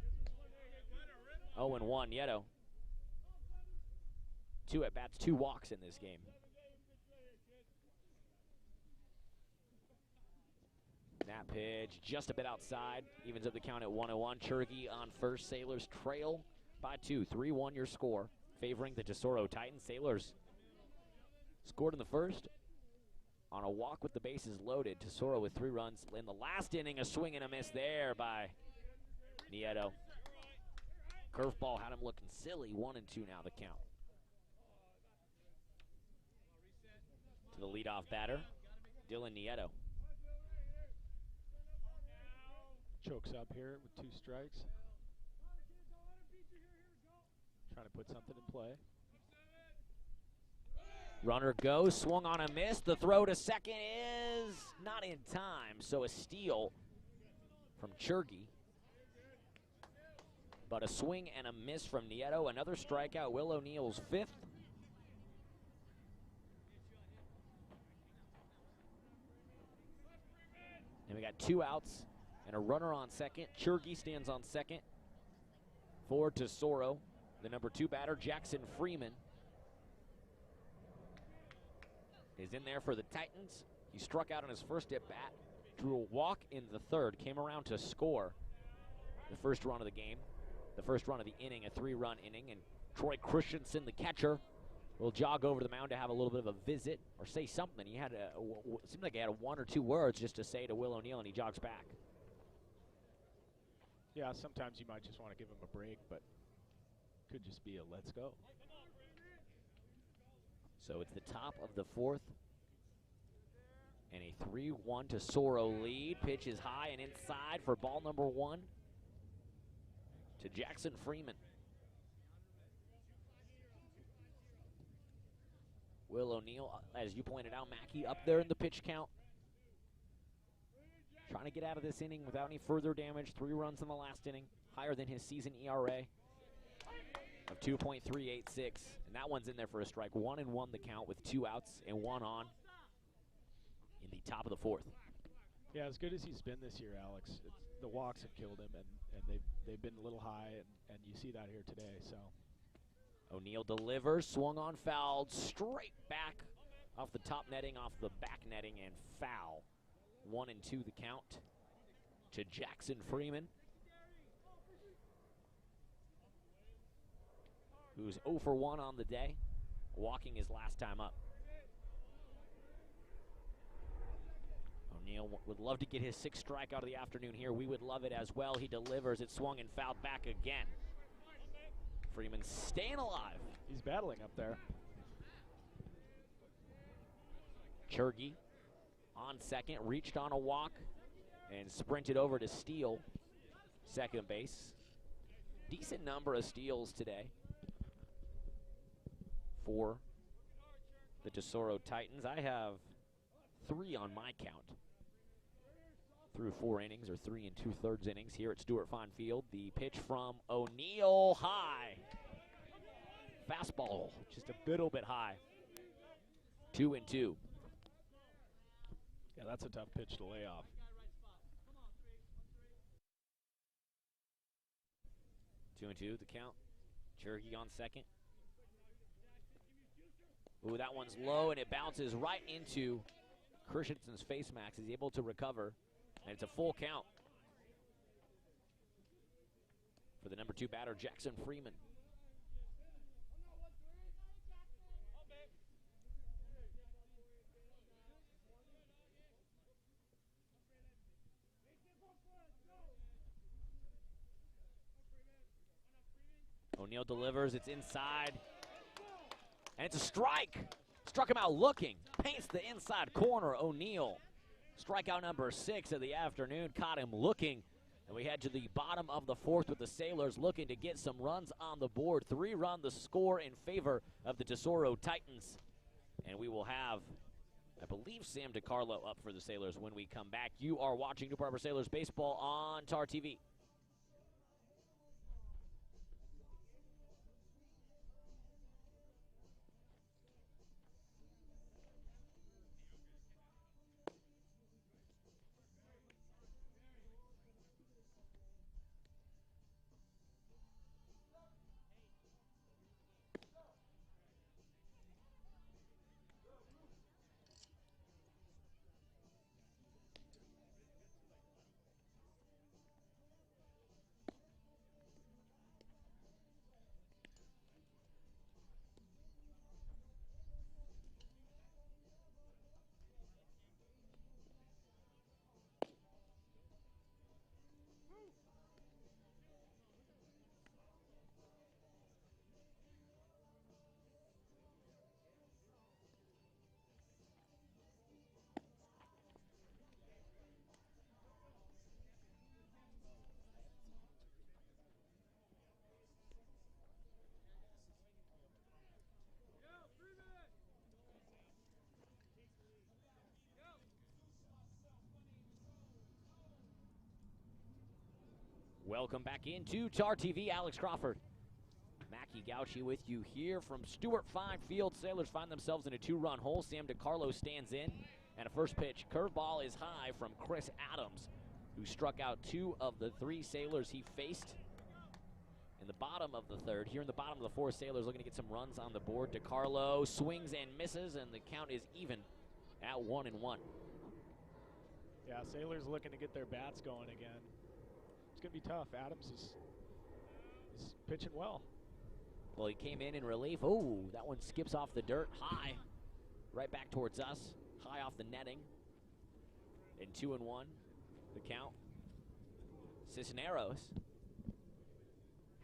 0-1 Yeto. 2 at-bats, 2 walks in this game. That pitch just a bit outside. Evens up the count at 1-1. Churgi on first. Sailors trail by 2. 3-1 your score, favoring the Tesoro Titans. Sailors scored in the first on a walk with the bases loaded. Tesoro with 3 runs in the last inning. A swing and a miss there by Nieto. Curveball had him looking silly. 1-2 now the count. To the leadoff batter, Dylan Nieto. Chokes up here with 2 strikes. Trying to put something in play. Runner goes, swung on a miss. The throw to second is not in time, so a steal from Churgi. But a swing and a miss from Nieto. Another strikeout, Will O'Neal's 5th. And we got 2 outs and a runner on second. Churgi stands on second for Tesoro. The number 2 batter, Jackson Freeman, is in there for the Titans. He struck out on his first at-bat, drew a walk in the 3rd, came around to score the first run of the game, the first run of the inning, a 3-run inning, and Troy Christensen, the catcher, will jog over to the mound to have a little bit of a visit or say something. He had seemed like he had 1 or 2 words just to say to Will O'Neal, and he jogs back. Yeah, sometimes you might just want to give him a break, but could just be a let's go. So it's the top of the 4th. And a 3-1 Tesoro lead. Pitch is high and inside for ball number 1 to Jackson Freeman. Will O'Neill, as you pointed out, Mackey, up there in the pitch count. Trying to get out of this inning without any further damage. 3 runs in the last inning, higher than his season ERA of 2.386. And that one's in there for a strike. 1-1 the count with 2 outs and 1 on in the top of the 4th. Yeah, as good as he's been this year, Alex, the walks have killed him, and they've been a little high, and you see that here today. So O'Neill delivers, swung on, fouled, straight back off the top netting, off the back netting, and foul. 1-2 the count to Jackson Freeman, who's 0 for 1 on the day, walking his last time up. O'Neill would love to get his 6th strikeout of the afternoon here. We would love it as well. He delivers. It swung and fouled back again. Freeman staying alive. He's battling up there. Chergy on second, reached on a walk and sprinted over to steal second base. Decent number of steals today for the Tesoro Titans. I have 3 on my count through 4 innings, or 3 2/3 innings here at Stewart Fine Field. The pitch from O'Neill, high. Fastball, just a little bit high. 2-2. Yeah, that's a tough pitch to lay off. 2-2 the count. Chergy on second. Ooh, that one's low, and it bounces right into Christensen's face mask. He's able to recover, and it's a full count for the number 2 batter, Jackson Freeman. O'Neill delivers, it's inside, and it's a strike. Struck him out looking, paints the inside corner. O'Neill, strikeout number 6 of the afternoon, caught him looking. And we head to the bottom of the 4th with the Sailors looking to get some runs on the board. 3-run the score in favor of the Tesoro Titans. And we will have, I believe, Sam DiCarlo up for the Sailors when we come back. You are watching Newport Harbor Sailors baseball on TarTV. Welcome back into TarTV. Alex Crawford, Mackie Gauchi with you here from Stewart Fine Field. Sailors find themselves in a 2-run hole. Sam DiCarlo stands in, and a first pitch curveball is high from Chris Adams, who struck out 2 of the 3 Sailors he faced in the bottom of the 3rd. Here in the bottom of the 4th, Sailors looking to get some runs on the board. DiCarlo swings and misses, and the count is even at 1-1. Yeah, Sailors looking to get their bats going again. It's going to be tough. Adams is pitching well. Well, he came in relief. Oh, that one skips off the dirt high, right back towards us, high off the netting. And 2-1, the count. Cisneros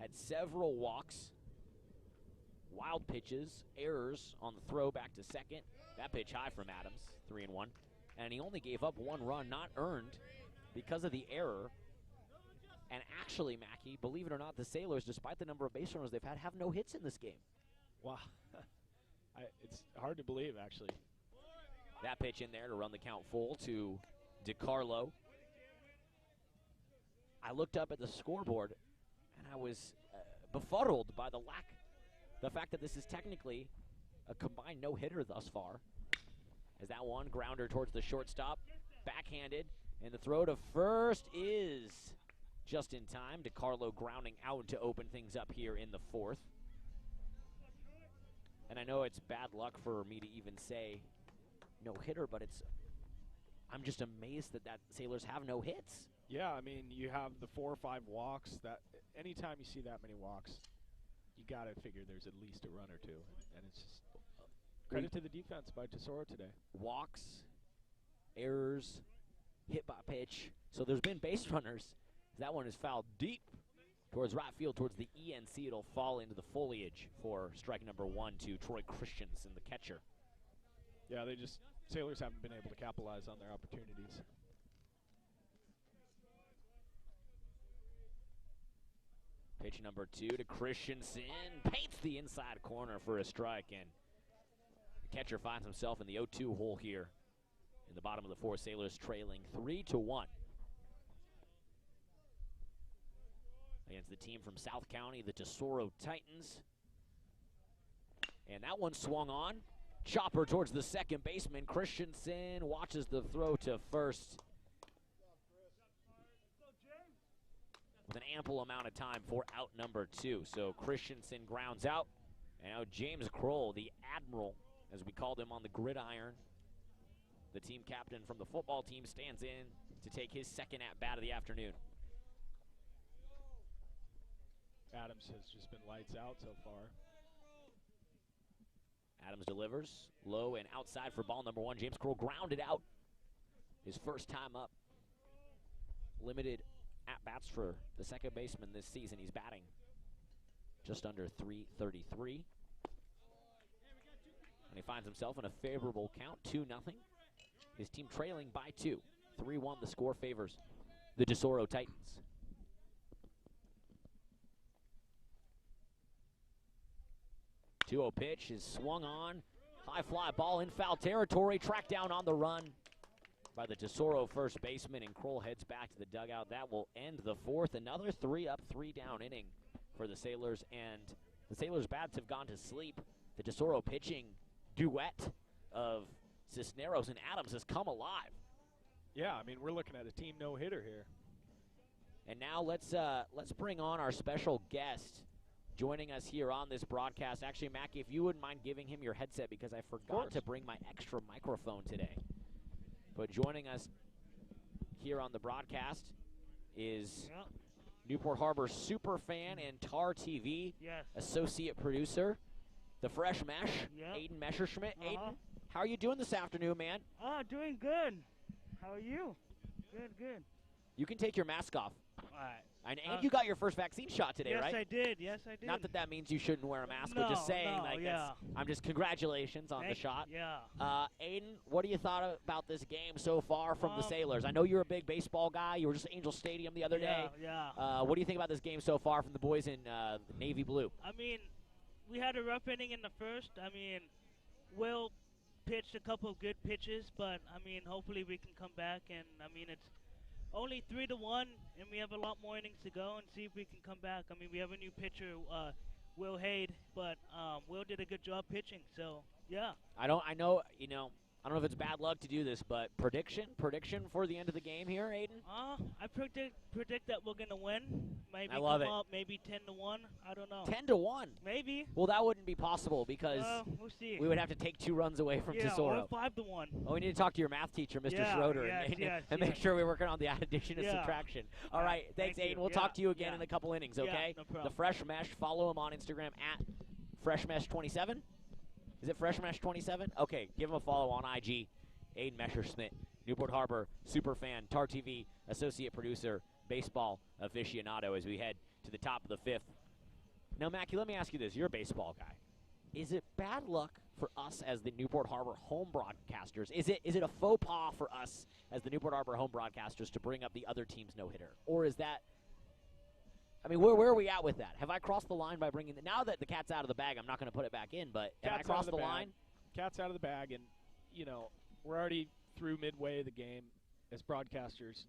had several walks, wild pitches, errors on the throw back to second. That pitch high from Adams, 3-1. and he only gave up 1 run, not earned, because of the error. And actually, Mackey, believe it or not, the Sailors, despite the number of base runners they've had, have no hits in this game. Wow. It's hard to believe, actually. That pitch in there to run the count full to DiCarlo. I looked up at the scoreboard, and I was befuddled by the fact that this is technically a combined no-hitter thus far. As that one grounder towards the shortstop, backhanded, and the throw to first is just in time. DiCarlo grounding out to open things up here in the 4th. And I know it's bad luck for me to even say no-hitter, but I'm just amazed that Sailors have no hits. Yeah, I mean, you have the 4 or 5 walks. That anytime you see that many walks, you got to figure there's at least a run or two. And it's just credit to the defense by Tesoro today. Walks, errors, hit by pitch. So there's been base runners. That one is fouled deep towards right field, towards the ENC. It'll fall into the foliage for strike number 1 to Troy Christensen, the catcher. Yeah, Sailors haven't been able to capitalize on their opportunities. Pitch number 2 to Christensen. Paints the inside corner for a strike, and the catcher finds himself in the 0-2 hole here in the bottom of the 4th. Sailors trailing 3-1. Against the team from South County, the Tesoro Titans. And that one swung on. Chopper towards the second baseman. Christensen watches the throw to first with an ample amount of time for out number 2. So Christensen grounds out. And now James Kroll, the Admiral, as we called him on the gridiron, the team captain from the football team, stands in to take his second at-bat of the afternoon. Adams has just been lights out so far. Adams delivers low and outside for ball number 1. James Kroll grounded out his first time up. Limited at-bats for the second baseman this season. He's batting just under .333. And he finds himself in a favorable count, 2-0. His team trailing by 2. 3-1, the score favors the Tesoro Titans. 2-0 pitch is swung on. High fly ball in foul territory. Tracked down on the run by the Tesoro first baseman, and Kroll heads back to the dugout. That will end the 4th. Another 3-up, 3-down inning for the Sailors, and the Sailors' bats have gone to sleep. The Tesoro pitching duet of Cisneros and Adams has come alive. Yeah, I mean, we're looking at a team no-hitter here. And now let's bring on our special guest joining us here on this broadcast. Actually, Mackie, if you wouldn't mind giving him your headset, because I forgot to bring my extra microphone today. But joining us here on the broadcast is Newport Harbor superfan and TarTV associate producer, the Fresh Mesh, Aiden Messerschmidt. Aiden, how are you doing this afternoon, man? Doing good. How are you? Good. You can take your mask off. All right. And you got your first vaccine shot today, right? Yes, I did. Not that that means you shouldn't wear a mask, but just saying, I'm just congratulations on the shot. Yeah. Aiden, what do you thought about this game so far from the Sailors? I know you're a big baseball guy. You were just at Angel Stadium the other day. Yeah. What do you think about this game so far from the boys in navy blue? I mean, we had a rough inning in the first. I mean, Will pitched a couple of good pitches, but, I mean, hopefully we can come back. And, I mean, it's only 3-1, and we have a lot more innings to go and see if we can come back. I mean, we have a new pitcher, Will Haid, but Will did a good job pitching. So, yeah. I don't know if it's bad luck to do this, but prediction for the end of the game here, Aiden? I predict that we're going to win. Maybe I love it. Maybe 10-1. I don't know. 10-1? Maybe. Well, that wouldn't be possible because we'll see. We would have to take 2 runs away from Tesoro. Or 5-1. Oh, we need to talk to your math teacher, Mr. Schroeder, and make sure we're working on the addition and subtraction. All right. Thanks, Aiden. We'll talk to you again in a couple innings, okay? No problem. The Fresh Mesh, follow him on Instagram at FreshMesh27. Is it FreshMesh27? Okay, give him a follow on IG. Aiden Messerschmidt, Newport Harbor superfan, TarTV associate producer, baseball aficionado as we head to the top of the 5th. Now, Mackie, let me ask you this. You're a baseball guy. is it bad luck for us as the Newport Harbor home broadcasters? Is it a faux pas for us as the Newport Harbor home broadcasters to bring up the other team's no-hitter? Or is that, I mean, where are we at with that? Have I crossed the line by bringing – now that the cat's out of the bag, I'm not going to put it back in, but have I crossed the line? Cat's out of the bag, and, you know, we're already through midway of the game. As broadcasters,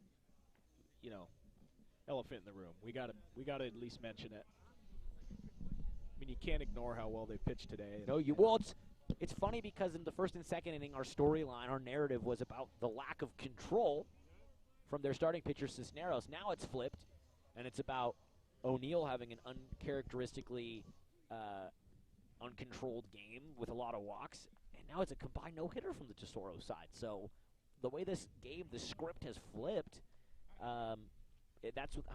you know, elephant in the room. We gotta at least mention it. I mean, you can't ignore how well they pitched today. No, it's funny because in the first and second inning, our storyline, our narrative was about the lack of control from their starting pitcher, Cisneros. Now it's flipped, and it's about O'Neill having an uncharacteristically uncontrolled game with a lot of walks, and now it's a combined no-hitter from the Tesoro side. So the way this game, the script has flipped, that's what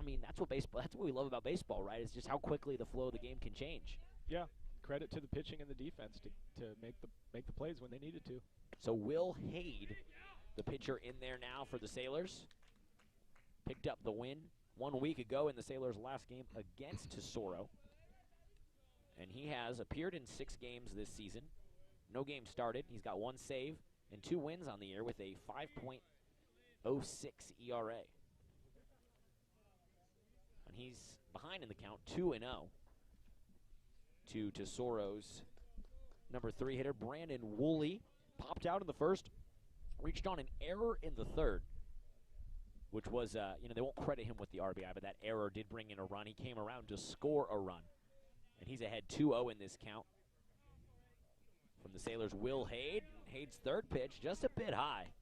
baseball. That's what we love about baseball, right? It's just how quickly the flow of the game can change. Yeah, credit to the pitching and the defense to make the plays when they needed to. So Will Haid, the pitcher in there now for the Sailors, picked up the win 1 week ago in the Sailors' last game against Tesoro, and he has appeared in 6 games this season. No game started. He's got 1 save and 2 wins on the year with a 5.06 ERA. And he's behind in the count, 2-0 to Tesoro's number 3 hitter, Brandon Woolley. Popped out in the first, reached on an error in the third, which was, they won't credit him with the RBI, but that error did bring in a run. He came around to score a run, and he's ahead 2-0 in this count. From the Sailors, Will Haid. Haid's third pitch, just a bit high.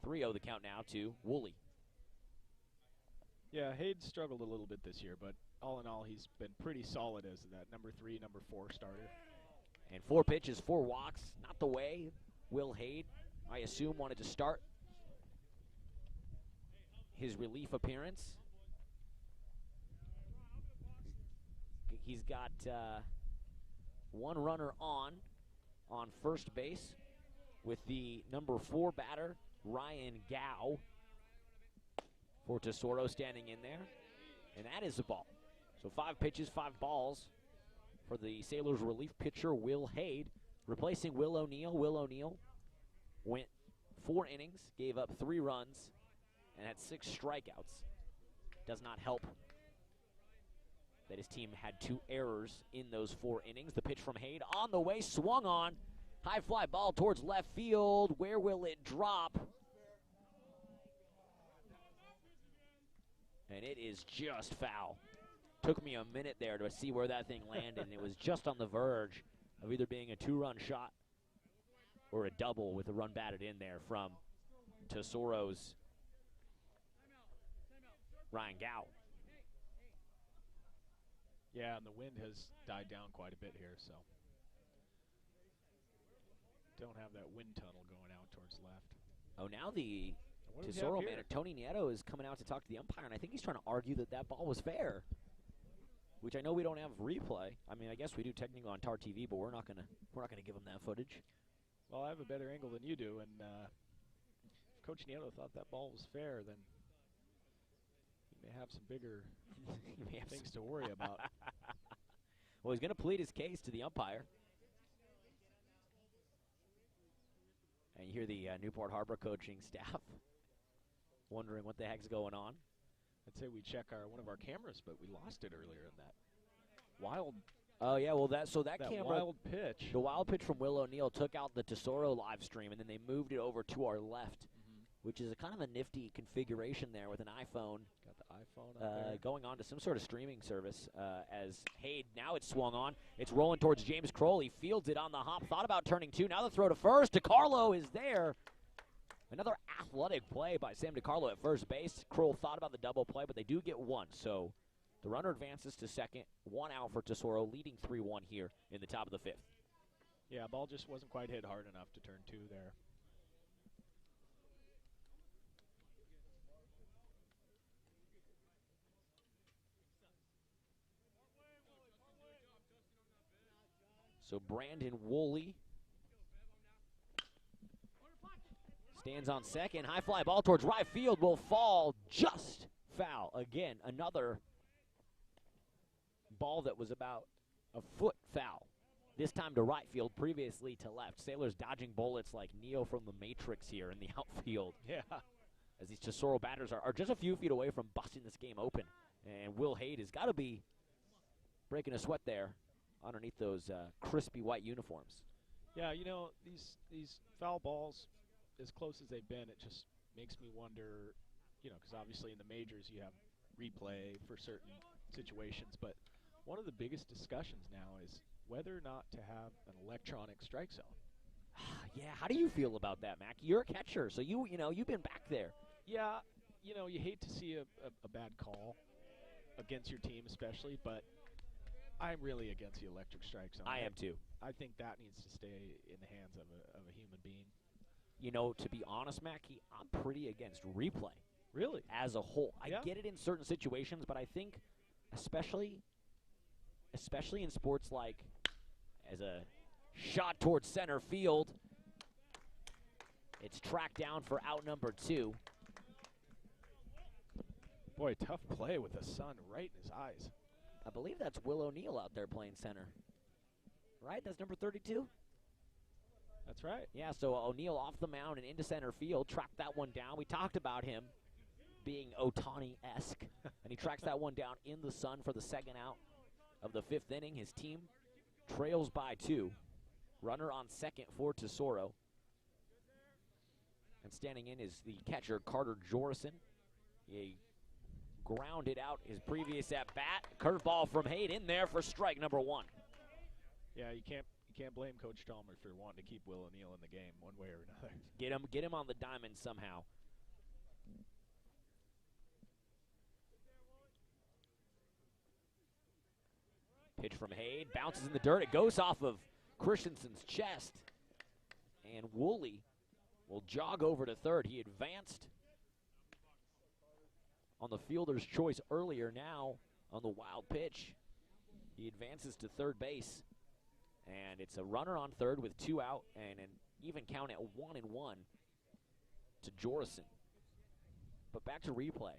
3-0 the count now to Woolley. Yeah, Haid struggled a little bit this year, but all in all, he's been pretty solid as that number 3, number 4 starter. And 4 pitches, 4 walks. Not the way Will Haid, I assume, wanted to start his relief appearance. He's got 1 runner on first base with the number 4 batter, Ryan Gow, for Tesoro standing in there. And that is the ball. So 5 pitches, 5 balls for the Sailors relief pitcher, Will Haid, replacing Will O'Neill. Will O'Neill went 4 innings, gave up 3 runs, and had 6 strikeouts. Does not help that his team had 2 errors in those 4 innings. The pitch from Haid on the way, swung on. High fly ball towards left field. Where will it drop? And it is just foul. Took me a minute there to see where that thing landed, and it was just on the verge of either being a 2-run shot or a double with a run batted in there from Tesoro's Ryan Gow. Yeah, and the wind has died down quite a bit here, so don't have that wind tunnel going out towards left. Oh, now the Tesoro man, Tony Nieto, is coming out to talk to the umpire, and I think he's trying to argue that ball was fair, which I know we don't have replay. I mean, I guess we do technically on TarTV, but we're not gonna give him that footage. Well, I have a better angle than you do, and if Coach Nieto thought that ball was fair, then he may have some bigger things to worry about. Well, he's going to plead his case to the umpire. And you hear the Newport Harbor coaching staff wondering what the heck's going on. I'd say we check one of our cameras, but we lost it earlier in that wild. Oh yeah, well that camera, wild pitch. The wild pitch from Will O'Neill took out the Tesoro live stream, and then they moved it over to our left, which is a kind of a nifty configuration there with an iPhone. Got the iPhone up there. Going on to some sort of streaming service as Haid, now it's swung on. It's rolling towards James Kroll. He fields it on the hop. Thought about turning 2. Now the throw to first. DiCarlo is there. Another athletic play by Sam DiCarlo at first base. Kroll thought about the double play, but they do get 1. So the runner advances to second. 1 out for Tesoro, leading 3-1 here in the top of the 5th. Yeah, ball just wasn't quite hit hard enough to turn 2 there. So Brandon Woolley stands on second. High fly ball towards right field will fall just foul. Again, another ball that was about a foot foul. This time to right field, previously to left. Sailors dodging bullets like Neo from the Matrix here in the outfield. Yeah. As these Tesoro batters are just a few feet away from busting this game open. And Will Haight has got to be breaking a sweat there underneath those crispy white uniforms. Yeah, you know, these foul balls, as close as they've been, it just makes me wonder, you know, because obviously in the majors you have replay for certain situations, but one of the biggest discussions now is whether or not to have an electronic strike zone. Yeah, how do you feel about that, Mac? You're a catcher, so you know, you've been back there. Yeah, you know, you hate to see a bad call against your team especially, but I'm really against the electric strike zone. I am too. I think that needs to stay in the hands of a human being. You know, to be honest, Mackie, I'm pretty against replay. Really? As a whole. Yeah. I get it in certain situations, but I think especially in sports like as a shot towards center field, it's tracked down for out number 2. Boy, tough play with the sun right in his eyes. I believe that's Will O'Neill out there playing center. Right? That's number 32? That's right. Yeah, so O'Neill off the mound and into center field, tracked that one down. We talked about him being Ohtani-esque, and he tracks that one down in the sun for the second out of the 5th inning. His team trails by 2. Runner on second for Tesoro. And standing in is the catcher, Carter Jorison. He grounded out his previous at-bat. Curveball from Haight in there for strike number 1. Yeah, you can't blame Coach Stallmer for wanting to keep Will O'Neill in the game one way or another. Get him on the diamond somehow. Pitch from Haight, bounces in the dirt. It goes off of Christensen's chest. And Woolley will jog over to third. He advanced on the fielder's choice earlier. Now on the wild pitch, he advances to third base. And it's a runner on third with 2 out and an even count at 1-1 to Jorison. But back to replay.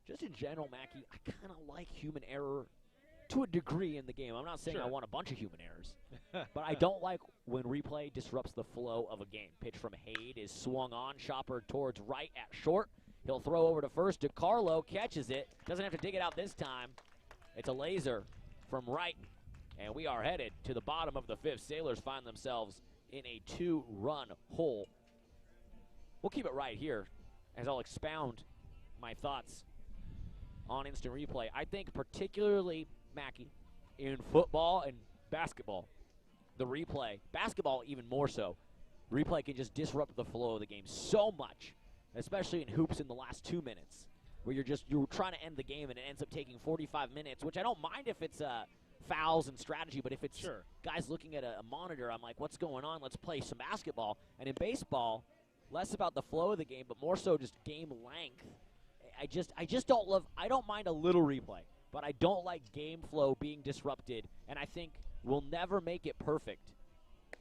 Just in general, Mackie, I kind of like human error to a degree in the game. I'm not saying I want a bunch of human errors, but I don't like when replay disrupts the flow of a game. Pitch from Haight is swung on, chopper towards right at short. He'll throw over to first. DiCarlo catches it. Doesn't have to dig it out this time. It's a laser from right, and we are headed to the bottom of the 5th. Sailors find themselves in a 2-run hole. We'll keep it right here as I'll expound my thoughts on instant replay. I think particularly, Mackie, in football and basketball, the replay, basketball even more so, replay can just disrupt the flow of the game so much, especially in hoops in the last 2 minutes, where you're trying to end the game and it ends up taking 45 minutes, which I don't mind if it's fouls and strategy, but if it's guys looking at a monitor, I'm like, what's going on? Let's play some basketball. And in baseball, less about the flow of the game, but more so just game length. I just don't love, I don't mind a little replay, but I don't like game flow being disrupted, and I think we'll never make it perfect.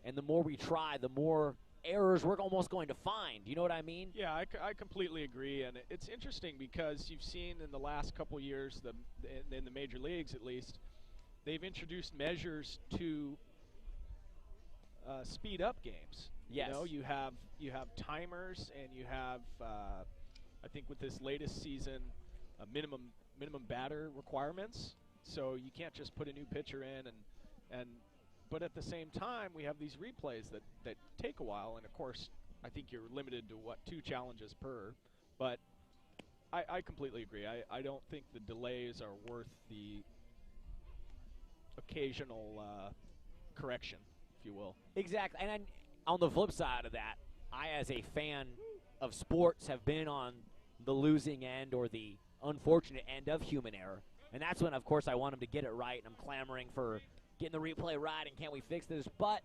And the more we try, the more errors we're almost going to find. You know what I mean? Yeah, I completely agree, and it's interesting because you've seen in the last couple years, in the major leagues at least, they've introduced measures to speed up games. Yes. You know, you have timers, and you have I think with this latest season, minimum batter requirements. So you can't just put a new pitcher in but at the same time we have these replays that take a while, and of course I think you're limited to 2 challenges per. But I completely agree. I don't think the delays are worth the occasional correction, if you will. Exactly. And on the flip side of that, I as a fan of sports have been on the losing end or the unfortunate end of human error. And that's when, of course, I want them to get it right, and I'm clamoring for getting the replay right and can't we fix this. But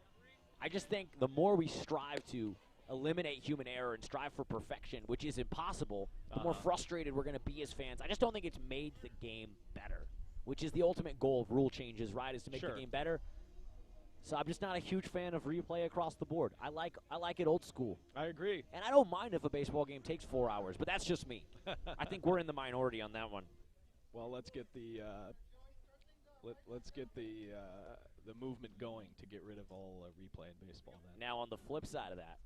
I just think the more we strive to eliminate human error and strive for perfection, which is impossible, the more frustrated we're going to be as fans. I just don't think it's made the game better, which is the ultimate goal of rule changes, right, is to make the game better. So I'm just not a huge fan of replay across the board. I like it old school. I agree. And I don't mind if a baseball game takes 4 hours, but that's just me. I think we're in the minority on that one. Well, let's get Let's get the movement going to get rid of all replay in baseball. Then. Now, on the flip side of that,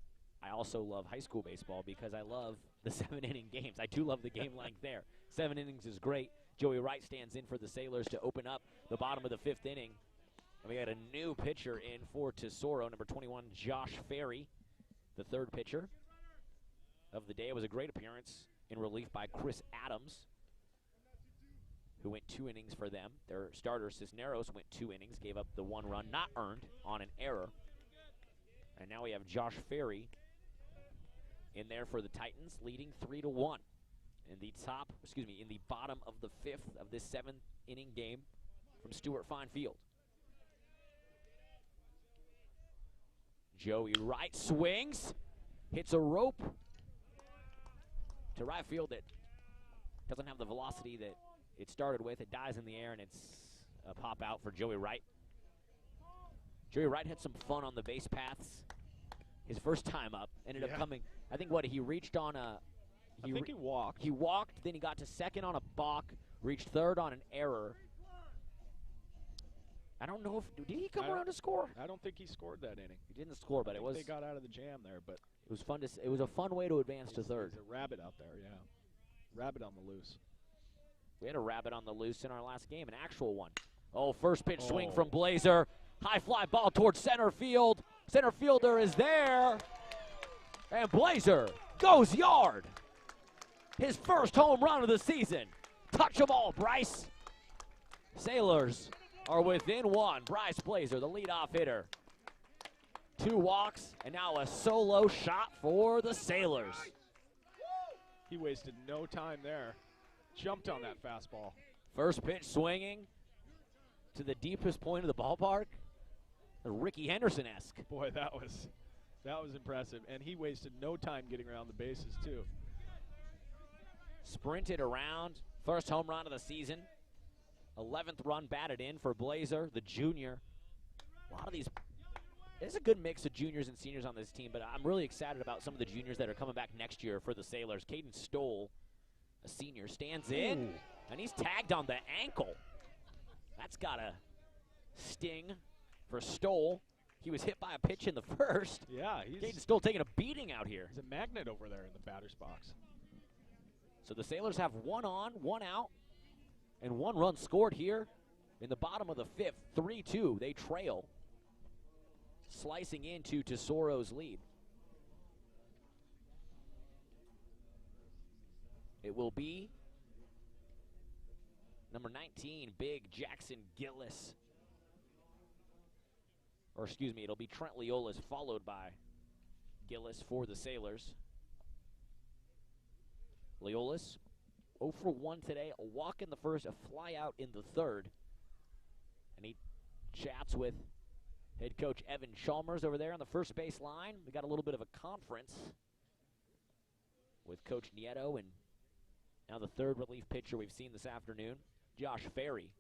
I also love high school baseball because I love the 7-inning games. I do love the game length there. 7 innings is great. Joey Wright stands in for the Sailors to open up the bottom of the 5th inning. And we got a new pitcher in for Tesoro, number 21, Josh Ferry, the 3rd pitcher of the day. It was a great appearance in relief by Chris Adams, who went 2 innings for them. Their starter, Cisneros, went 2 innings, gave up the 1 run not earned on an error. And now we have Josh Ferry in there for the Titans, leading 3-1 in the bottom of the 5th of this 7th-inning game from Stuart Fine Field. Joey Wright swings, hits a rope to right field that doesn't have the velocity that it started with. It dies in the air, and it's a pop out for Joey Wright. Joey Wright had some fun on the base paths his first time up. Ended up coming, I think, he reached on a... I think he walked. He walked, then he got to 2nd on a balk, reached 3rd on an error. I don't know if... Did he come around to score? I don't think he scored that inning. He didn't score, but it was... They got out of the jam there, but... It was fun to... It was a fun way to advance to 3rd. There's a rabbit out there, yeah. Rabbit on the loose. We had a rabbit on the loose in our last game, an actual one. Oh, first pitch swing from Blazer. High fly ball towards center field. Center fielder is there. And Blazer goes yard. His first home run of the season. Touch them all, Bryce. Sailors are within 1. Bryce Blazer, the leadoff hitter. 2 walks, and now a solo shot for the Sailors. He wasted no time there. Jumped on that fastball. First pitch swinging to the deepest point of the ballpark. Ricky Henderson-esque. Boy, that was impressive. And he wasted no time getting around the bases, too. Sprinted around. First home run of the season. 11th run batted in for Blazer, the junior. A lot of these... There's a good mix of juniors and seniors on this team, but I'm really excited about some of the juniors that are coming back next year for the Sailors. Caden Stoll, a senior, stands in, and he's tagged on the ankle. That's got to sting for Stoll. He was hit by a pitch in the first. Yeah, Caden Stoll taking a beating out here. He's a magnet over there in the batter's box. So the Sailors have 1 on, 1 out, and 1 run scored here in the bottom of the 5th. 3-2, they trail, slicing into Tesoro's lead. It will be number 19, Big Jackson Gillis. Or excuse me, it'll be Trent Leolas followed by Gillis for the Sailors. Leolas 0 for 1 today, a walk in the first, a fly out in the 3rd. And he chats with head coach Evan Chalmers over there on the first base line. We got a little bit of a conference with Coach Nieto and now the 3rd relief pitcher we've seen this afternoon, Josh Ferry.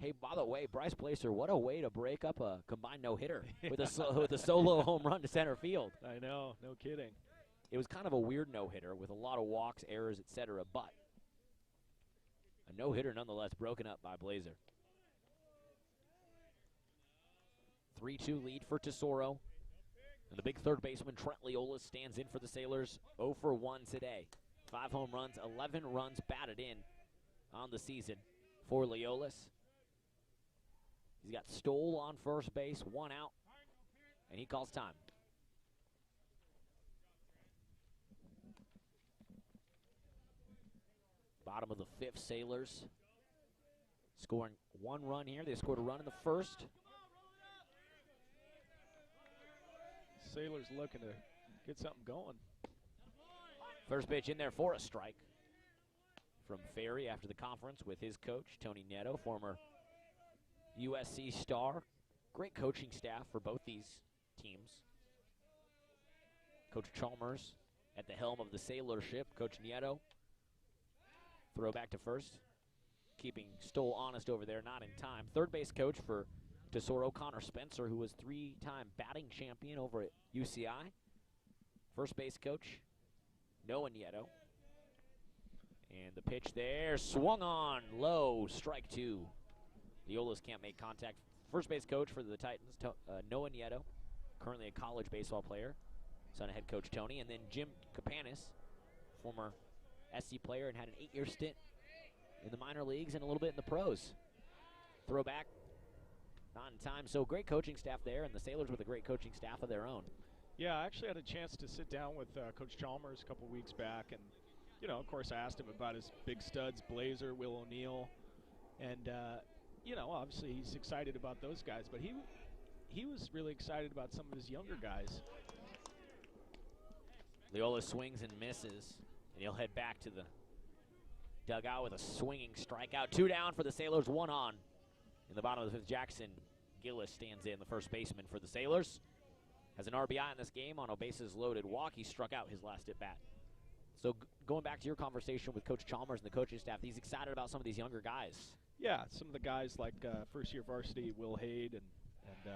Hey, by the way, Bryce Blazer, what a way to break up a combined no-hitter with a solo home run to center field. I know, no kidding. It was kind of a weird no-hitter with a lot of walks, errors, etc., but a no-hitter nonetheless broken up by Blazer. 3-2 lead for Tesoro. And the big 3rd baseman, Trent Leolas, stands in for the Sailors 0 for 1 today. 5 home runs, 11 runs batted in on the season for Leolas. He's got Stoll on first base, 1 out, and he calls time. Bottom of the 5th, Sailors scoring 1 run here. They scored a run in the first. Sailors looking to get something going. First pitch in there for a strike from Ferry after the conference with his coach, Tony Nieto, former USC star. Great coaching staff for both these teams. Coach Chalmers at the helm of the Sailorship. Coach Nieto, throw back to first, keeping Stoll honest over there, not in time. 3rd base coach for Tesoro, Connor Spencer, who was 3-time batting champion over at UCI. First base coach, Noah Nieto. And the pitch there, swung on, low, strike 2. The Olas can't make contact. First base coach for the Titans, Noah Nieto, currently a college baseball player, son of head coach Tony. And then Jim Kapanis, former SC player and had an 8-year stint in the minor leagues and a little bit in the pros. Throwback, not in time. So great coaching staff there, and the Sailors with a great coaching staff of their own. Yeah, I actually had a chance to sit down with Coach Chalmers a couple weeks back, and, you know, of course I asked him about his big studs, Blazer, Will O'Neill, and, you know, obviously he's excited about those guys, but he was really excited about some of his younger guys. Leola swings and misses, and he'll head back to the dugout with a swinging strikeout. 2 down for the Sailors, 1 on. In the bottom of the 5th, Jackson Gillis stands in, the first baseman for the Sailors. Has an RBI in this game on a bases-loaded walk. He struck out his last at-bat. So going back to your conversation with Coach Chalmers and the coaching staff, he's excited about some of these younger guys. Yeah, some of the guys like first-year varsity Will Haid and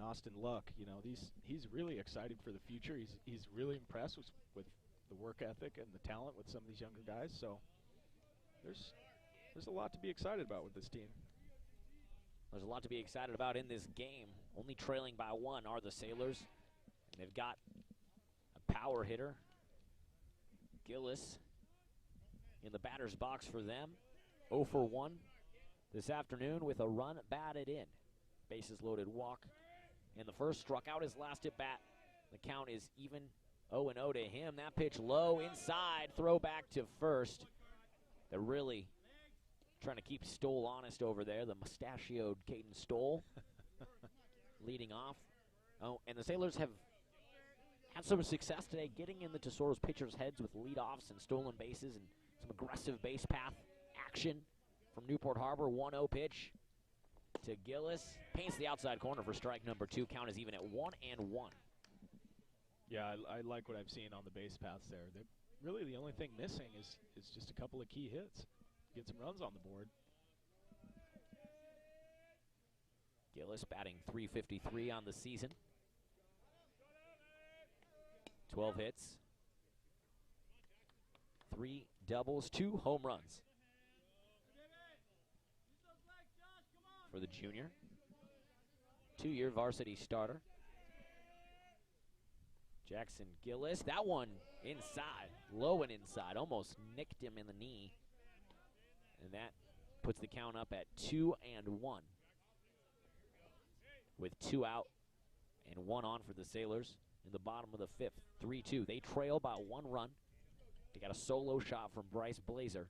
Austin Luck. You know, he's really excited for the future. He's really impressed with the work ethic and the talent with some of these younger guys. So there's a lot to be excited about with this team. There's a lot to be excited about in this game. Only trailing by 1 are the Sailors. And they've got a power hitter, Gillis, in the batter's box for them. 0 for 1 this afternoon with a run batted in. Bases loaded walk. And the first struck out his last at bat. The count is even 0-0 to him. That pitch low inside, throw back to first. They're really trying to keep Stoll honest over there, the mustachioed Caden Stoll leading off. Oh, and the Sailors have had some success today getting in the Tesoro's pitchers' heads with leadoffs and stolen bases and some aggressive base path action from Newport Harbor. 1-0 pitch to Gillis. Paints the outside corner for strike number 2. Count is even at 1-1. Yeah, I like what I've seen on the base paths there. Really the only thing missing is just a couple of key hits. Get some runs on the board. Gillis batting .353 on the season. 12 hits, 3 doubles, 2 home runs for the junior. 2-year varsity starter. Jackson Gillis, that one inside, low and inside, almost nicked him in the knee. And that puts the count up at 2-1. With 2 out and 1 on for the Sailors in the bottom of the 5th. 3-2. They trail by 1 run. They got a solo shot from Bryce Blazer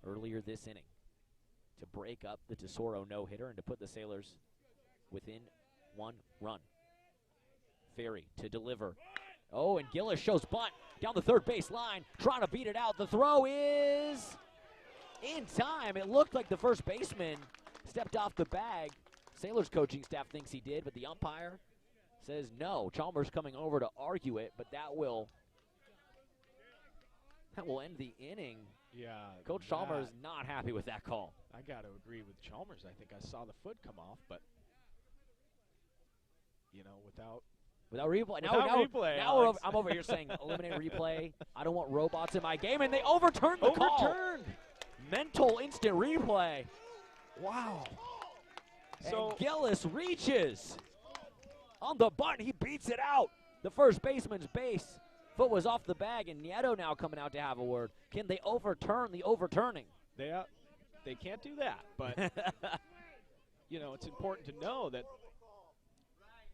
earlier this inning to break up the Tesoro no-hitter and to put the Sailors within 1 run. Ferry to deliver. Oh, and Gillis shows bunt down the third base line, trying to beat it out. The throw is in time. It looked like the first baseman stepped off the bag. Sailors coaching staff thinks he did, but the umpire says no. Chalmers coming over to argue it, but that will end the inning. Yeah. Coach Chalmers not happy with that call. I got to agree with Chalmers. I think I saw the foot come off, but, you know, without replay. Replay, now I'm over here saying eliminate replay. I don't want robots in my game, and they overturned the call. Mental instant replay. Wow. So and Gillis reaches on the bunt. He beats it out. The first baseman's base. Foot was off the bag, and Nieto now coming out to have a word. Can they overturn the overturning? They can't do that, but, you know, it's important to know that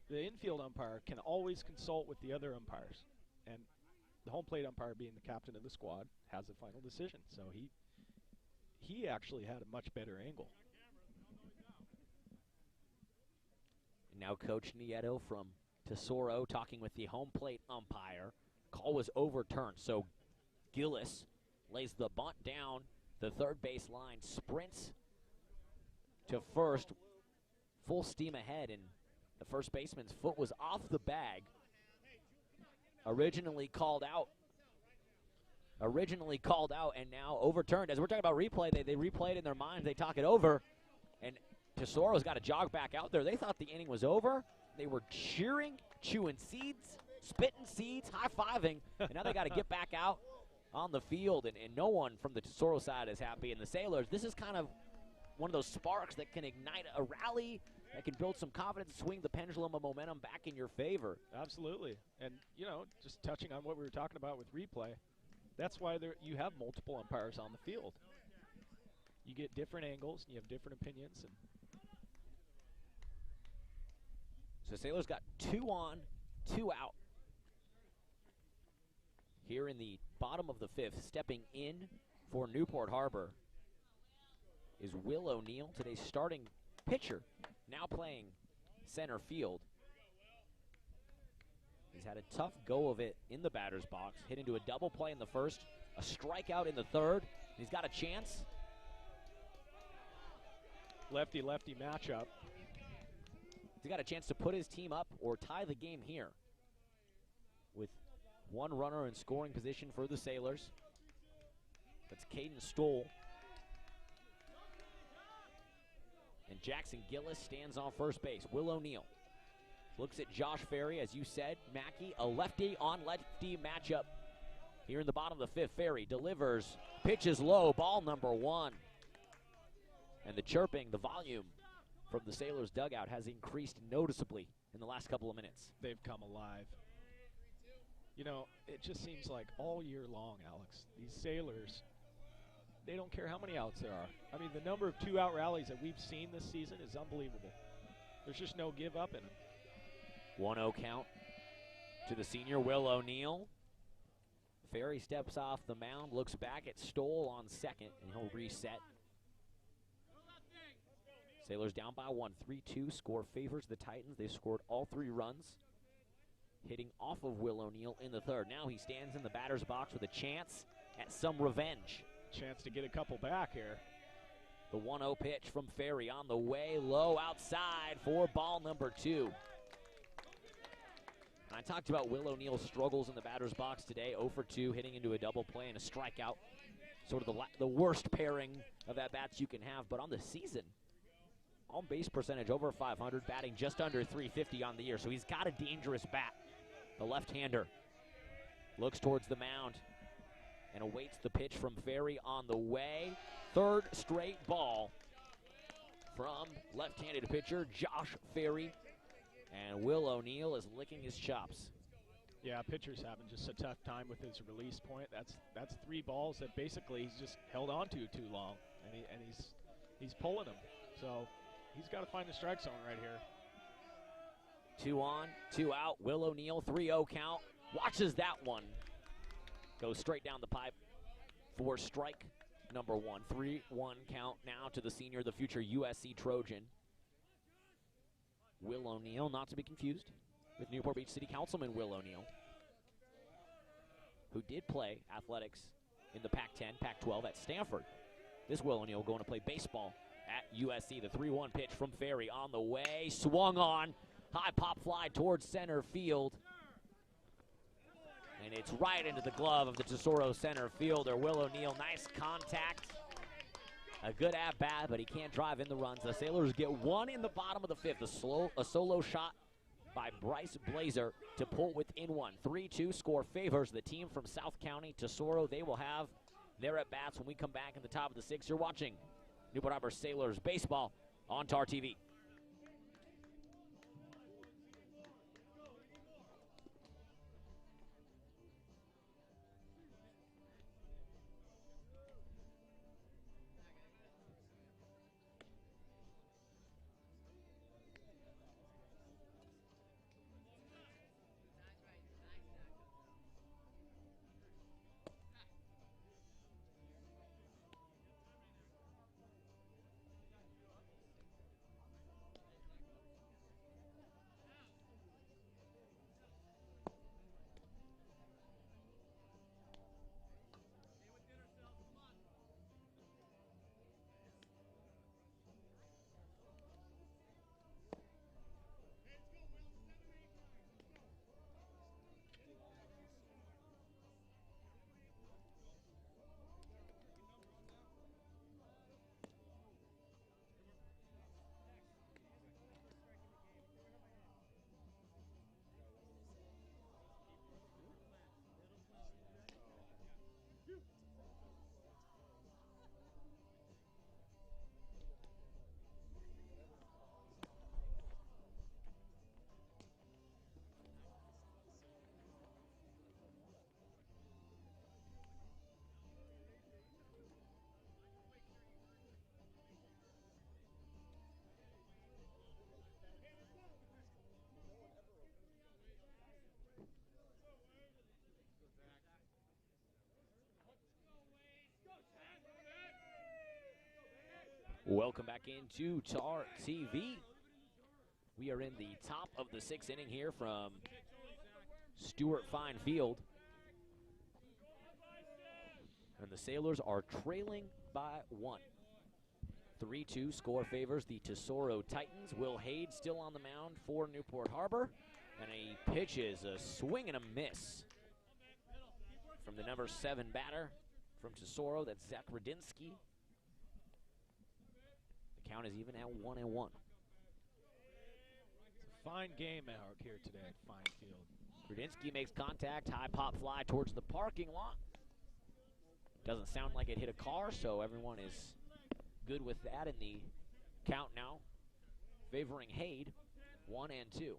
the infield umpire can always consult with the other umpires. And the home plate umpire, being the captain of the squad, has the final decision. So he actually had a much better angle. Now Coach Nieto from Tesoro talking with the home plate umpire. Call was overturned, so Gillis lays the bunt down the third base line, sprints to first, full steam ahead, and the first baseman's foot was off the bag. Originally called out, and now overturned. As we're talking about replay, they replay it in their minds. They talk it over, and Tesoro's got to jog back out there. They thought the inning was over. They were cheering, chewing seeds, spitting seeds, high-fiving, and now they got to get back out on the field, and no one from the Tesoro side is happy. And the Sailors, this is kind of one of those sparks that can ignite a rally, that can build some confidence, swing the pendulum of momentum back in your favor. Absolutely. And, you know, just touching on what we were talking about with replay, that's why you have multiple umpires on the field. You get different angles, and you have different opinions. And so Sailors got 2 on, 2 out. Here in the bottom of the 5th, stepping in for Newport Harbor is Will O'Neill, today's starting pitcher, now playing center field. He's had a tough go of it in the batter's box, hit into a double play in the first, a strikeout in the third. He's got a chance. Lefty-lefty matchup. He's got a chance to put his team up or tie the game here with 1 runner in scoring position for the Sailors. That's Caden Stoll. And Jackson Gillis stands on first base. Will O'Neill looks at Josh Ferry, as you said, Mackey, a lefty on lefty matchup. Here in the bottom of the 5th, Ferry delivers, pitches low, ball number 1. And the chirping, the volume from the Sailors dugout has increased noticeably in the last couple of minutes. They've come alive. You know, it just seems like all year long, Alex, these Sailors, they don't care how many outs there are. I mean, the number of 2-out rallies that we've seen this season is unbelievable. There's just no give up in them. 1-0 count to the senior, Will O'Neill. Ferry steps off the mound, looks back at Stoll on second, and he'll reset. Sailors down by 1, 3-2. Score favors the Titans. They've scored all 3 runs. Hitting off of Will O'Neill in the third. Now he stands in the batter's box with a chance at some revenge. Chance to get a couple back here. The 1-0 pitch from Ferry on the way, low outside for ball number 2. And I talked about Will O'Neill's struggles in the batter's box today. 0 for 2, hitting into a double play and a strikeout. Sort of the worst pairing of at-bats you can have. But on the season, on-base percentage over 500, batting just under 350 on the year. So he's got a dangerous bat. The left-hander looks towards the mound and awaits the pitch from Ferry on the way. 3rd straight ball from left-handed pitcher Josh Ferry. And Will O'Neill is licking his chops. Yeah, pitcher's having just a tough time with his release point. That's 3 balls that basically he's just held on to too long, and he's pulling them. So he's got to find the strike zone right here. 2 on, 2 out. Will O'Neill, 3-0 count. Watches that one. Goes straight down the pipe for strike number 1. 3-1 count now to the senior, the future USC Trojan. Will O'Neill, not to be confused with Newport Beach City Councilman Will O'Neill, who did play athletics in the Pac-10, Pac-12 at Stanford. This Will O'Neill going to play baseball at USC. The 3-1 pitch from Ferry on the way, swung on, high pop fly towards center field. And it's right into the glove of the Tesoro center fielder, Will O'Neill. Nice contact. A good at-bat, but he can't drive in the runs. The Sailors get 1 in the bottom of the 5th. A solo shot by Bryce Blazer to pull within 1. 3-2 score favors the team from South County. Tesoro, they will have their at-bats when we come back in the top of the 6th. You're watching Newport Harbor Sailors baseball on TarTV. Welcome back into TarTV. We are in the top of the 6th inning here from Stewart Fine Field. And the Sailors are trailing by 1. 3-2 score favors the Tesoro Titans. Will Hayde still on the mound for Newport Harbor. And he pitches a swing and a miss from the number 7 batter from Tesoro. That's Zach Radinsky. The count is even at 1-1. It's a fine game out here today at Fine Field. Radinsky makes contact, high pop fly towards the parking lot. Doesn't sound like it hit a car, so everyone is good with that in the count now, favoring Hayde, 1-2.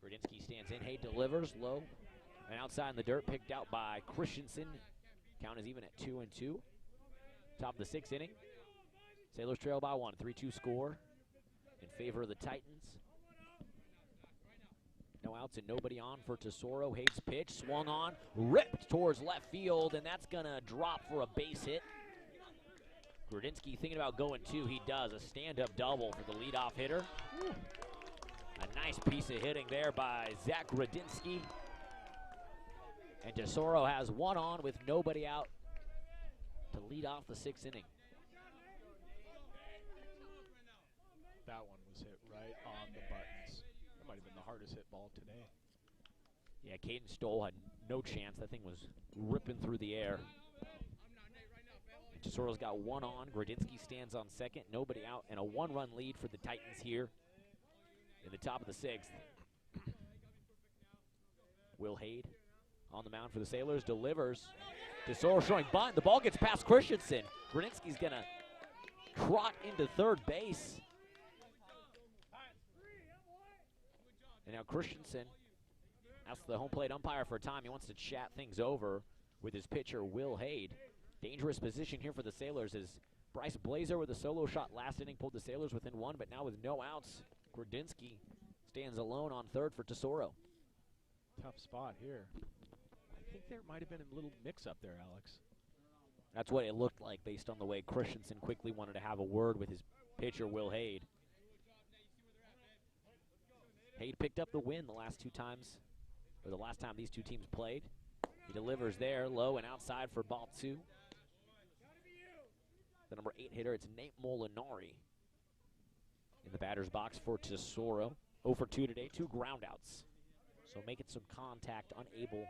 Radinsky stands in, Hayde delivers low and outside in the dirt, picked out by Christensen. Count is even at 2-2. Top of the 6th inning. Sailors trail by 1, 3-2 score in favor of the Titans. No outs and nobody on for Tesoro. Hayes' pitch swung on, ripped towards left field, and that's gonna drop for a base hit. Gradinsky thinking about going 2. He does. A stand-up double for the leadoff hitter. Whew. A nice piece of hitting there by Zach Gradinsky. And Tesoro has 1 on with nobody out to lead off the 6th inning. That one was hit right on the buttons. That might have been the hardest hit ball today. Yeah, Caden Stoll had no chance. That thing was ripping through the air. Tesoro's got 1 on. Gradinsky stands on second. Nobody out, and a 1-run lead for the Titans here in the top of the 6th. Will Hayde on the mound for the Sailors, delivers. Tesoro showing bunt. The ball gets past Christensen. Gradinsky's going to trot into third base. And now Christensen asks the home plate umpire for time. He wants to chat things over with his pitcher, Will Hayde. Dangerous position here for the Sailors as Bryce Blazer with a solo shot last inning pulled the Sailors within 1, but now with no outs, Gradinsky stands alone on third for Tesoro. Tough spot here. I think there might have been a little mix-up there, Alex. That's what it looked like based on the way Christensen quickly wanted to have a word with his pitcher, Will Hayde. Hayde picked up the win the last 2 times, or the last time these 2 teams played. He delivers there, low and outside for ball 2. The number 8 hitter, it's Nate Molinari in the batter's box for Tesoro. 0 for 2 today, 2 groundouts. So making some contact, unable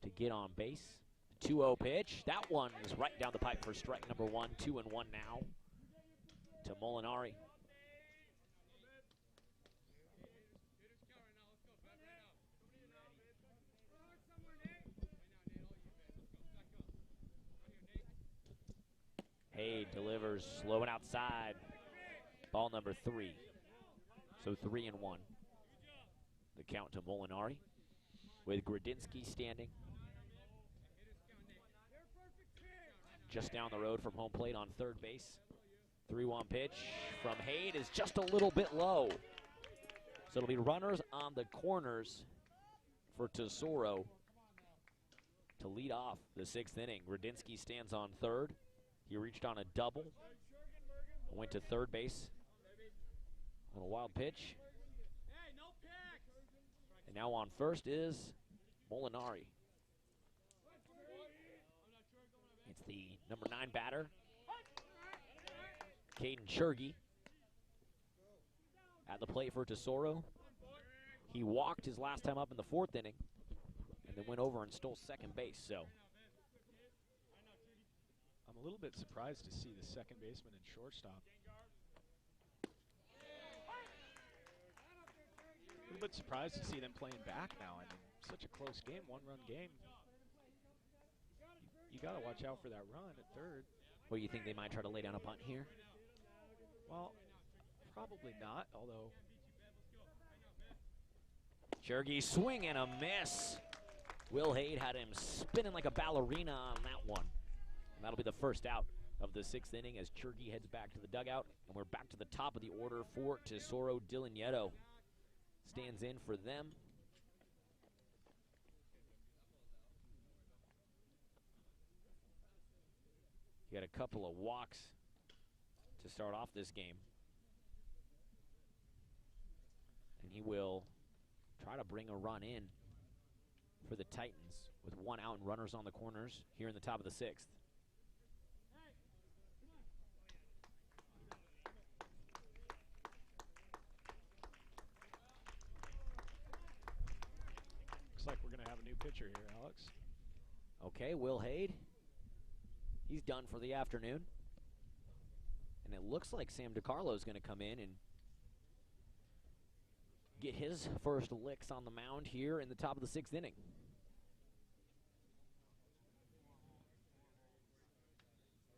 to get on base. 2-0 pitch. That one is right down the pipe for strike number 1. 2-1 now to Molinari. Hayde delivers slow and outside. Ball number 3. So 3-1. The count to Molinari with Gradinsky standing just down the road from home plate on third base. 3-1 pitch from Hayde is just a little bit low. So it'll be runners on the corners for Tesoro to lead off the 6th inning. Gradinsky stands on third. He reached on a double, went to third base on a wild pitch. And now on first is Molinari. It's the number 9 batter, Caden Churgy, at the plate for Tesoro. He walked his last time up in the 4th inning and then went over and stole second base. So I'm a little bit surprised to see the second baseman and shortstop. A little bit surprised to see them playing back now. I mean, such a close game, 1-run game. You got to watch out for that run at third. Well, you think they might try to lay down a bunt here? Well, probably not, although. Churgy swing and a miss. Will Hayde had him spinning like a ballerina on that one. And that'll be the first out of the 6th inning as Churgy heads back to the dugout. And we're back to the top of the order for Tesoro. Dylan Yeto stands in for them. He had a couple of walks to start off this game. And he will try to bring a run in for the Titans with one out and runners on the corners here in the top of the sixth. Looks like we're going to have a new pitcher here, Alex. Okay, Will Hade. He's done for the afternoon. And it looks like Sam DiCarlo is going to come in and get his first licks on the mound here in the top of the sixth inning.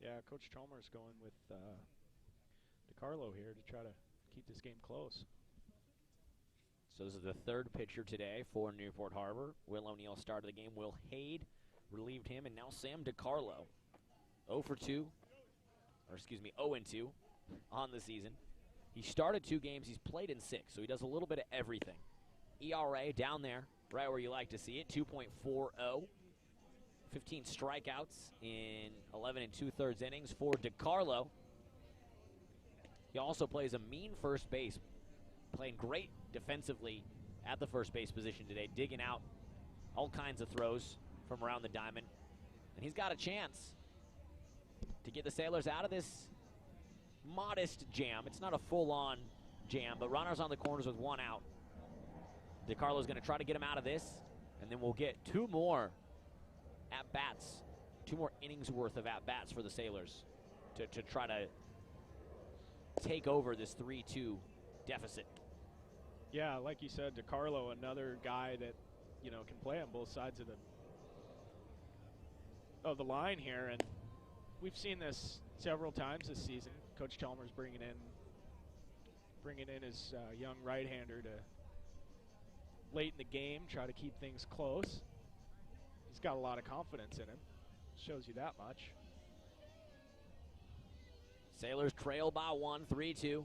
Yeah, Coach Chalmers going with DiCarlo here to try to keep this game close. So this is the third pitcher today for Newport Harbor. Will O'Neill started the game. Will Hade relieved him, and now Sam DiCarlo. 0 for 2, or excuse me, 0 and 2 on the season. He started 2 games. He's played in 6, so he does a little bit of everything. ERA down there, right where you like to see it, 2.40. 15 strikeouts in 11 2/3 innings for DiCarlo. He also plays a mean first base, playing great defensively at the first base position today, digging out all kinds of throws from around the diamond. And he's got a chance to get the Sailors out of this modest jam. It's not a full-on jam, but runners on the corners with one out. DiCarlo's going to try to get him out of this, and then we'll get 2 more at-bats, 2 more innings worth of at-bats for the Sailors to try to take over this 3-2 deficit. Yeah, like you said, DiCarlo, another guy that, you know, can play on both sides of the line here, and we've seen this several times this season. Coach Chalmers bringing in his young right-hander to late in the game try to keep things close. He's got a lot of confidence in him. Shows you that much. Sailors trail by 1, 3-2.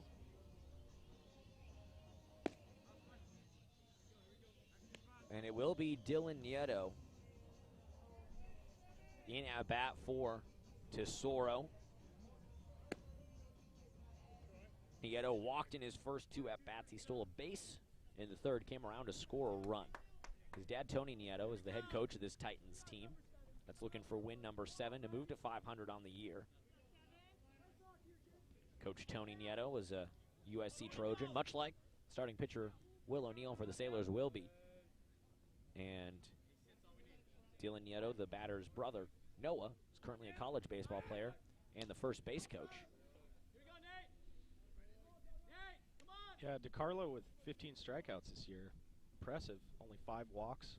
And it will be Dylan Nieto in at bat for Tesoro. Nieto walked in his first 2 at-bats. He stole a base in the third, came around to score a run. His dad, Tony Nieto, is the head coach of this Titans team that's looking for win number 7 to move to 500 on the year. Coach Tony Nieto was a USC Trojan, much like starting pitcher Will O'Neill for the Sailors will be. And Dylan Nieto, the batter's brother, Noah, is currently a college baseball player and the first base coach. Yeah, DiCarlo with 15 strikeouts this year. Impressive. Only 5 walks.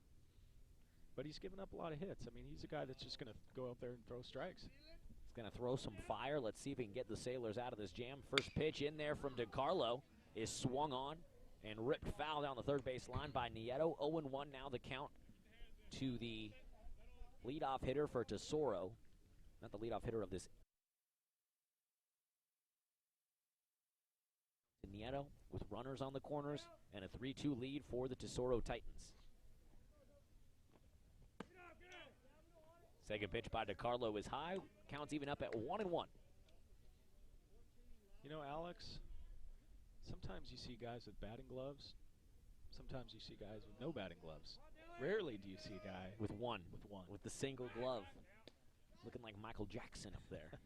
But he's given up a lot of hits. I mean, he's a guy that's just going to go out there and throw strikes. He's going to throw some fire. Let's see if he can get the Sailors out of this jam. First pitch in there from DiCarlo is swung on and ripped foul down the third base line by Nieto. 0-1 now the count to the leadoff hitter for Tesoro. Not the leadoff hitter of this. Nieto with runners on the corners and a 3-2 lead for the Tesoro Titans. Second pitch by DiCarlo is high. Counts even up at 1-1. You know, Alex, sometimes you see guys with batting gloves. Sometimes you see guys with no batting gloves. Rarely do you see a guy with one. With the single glove. Looking like Michael Jackson up there.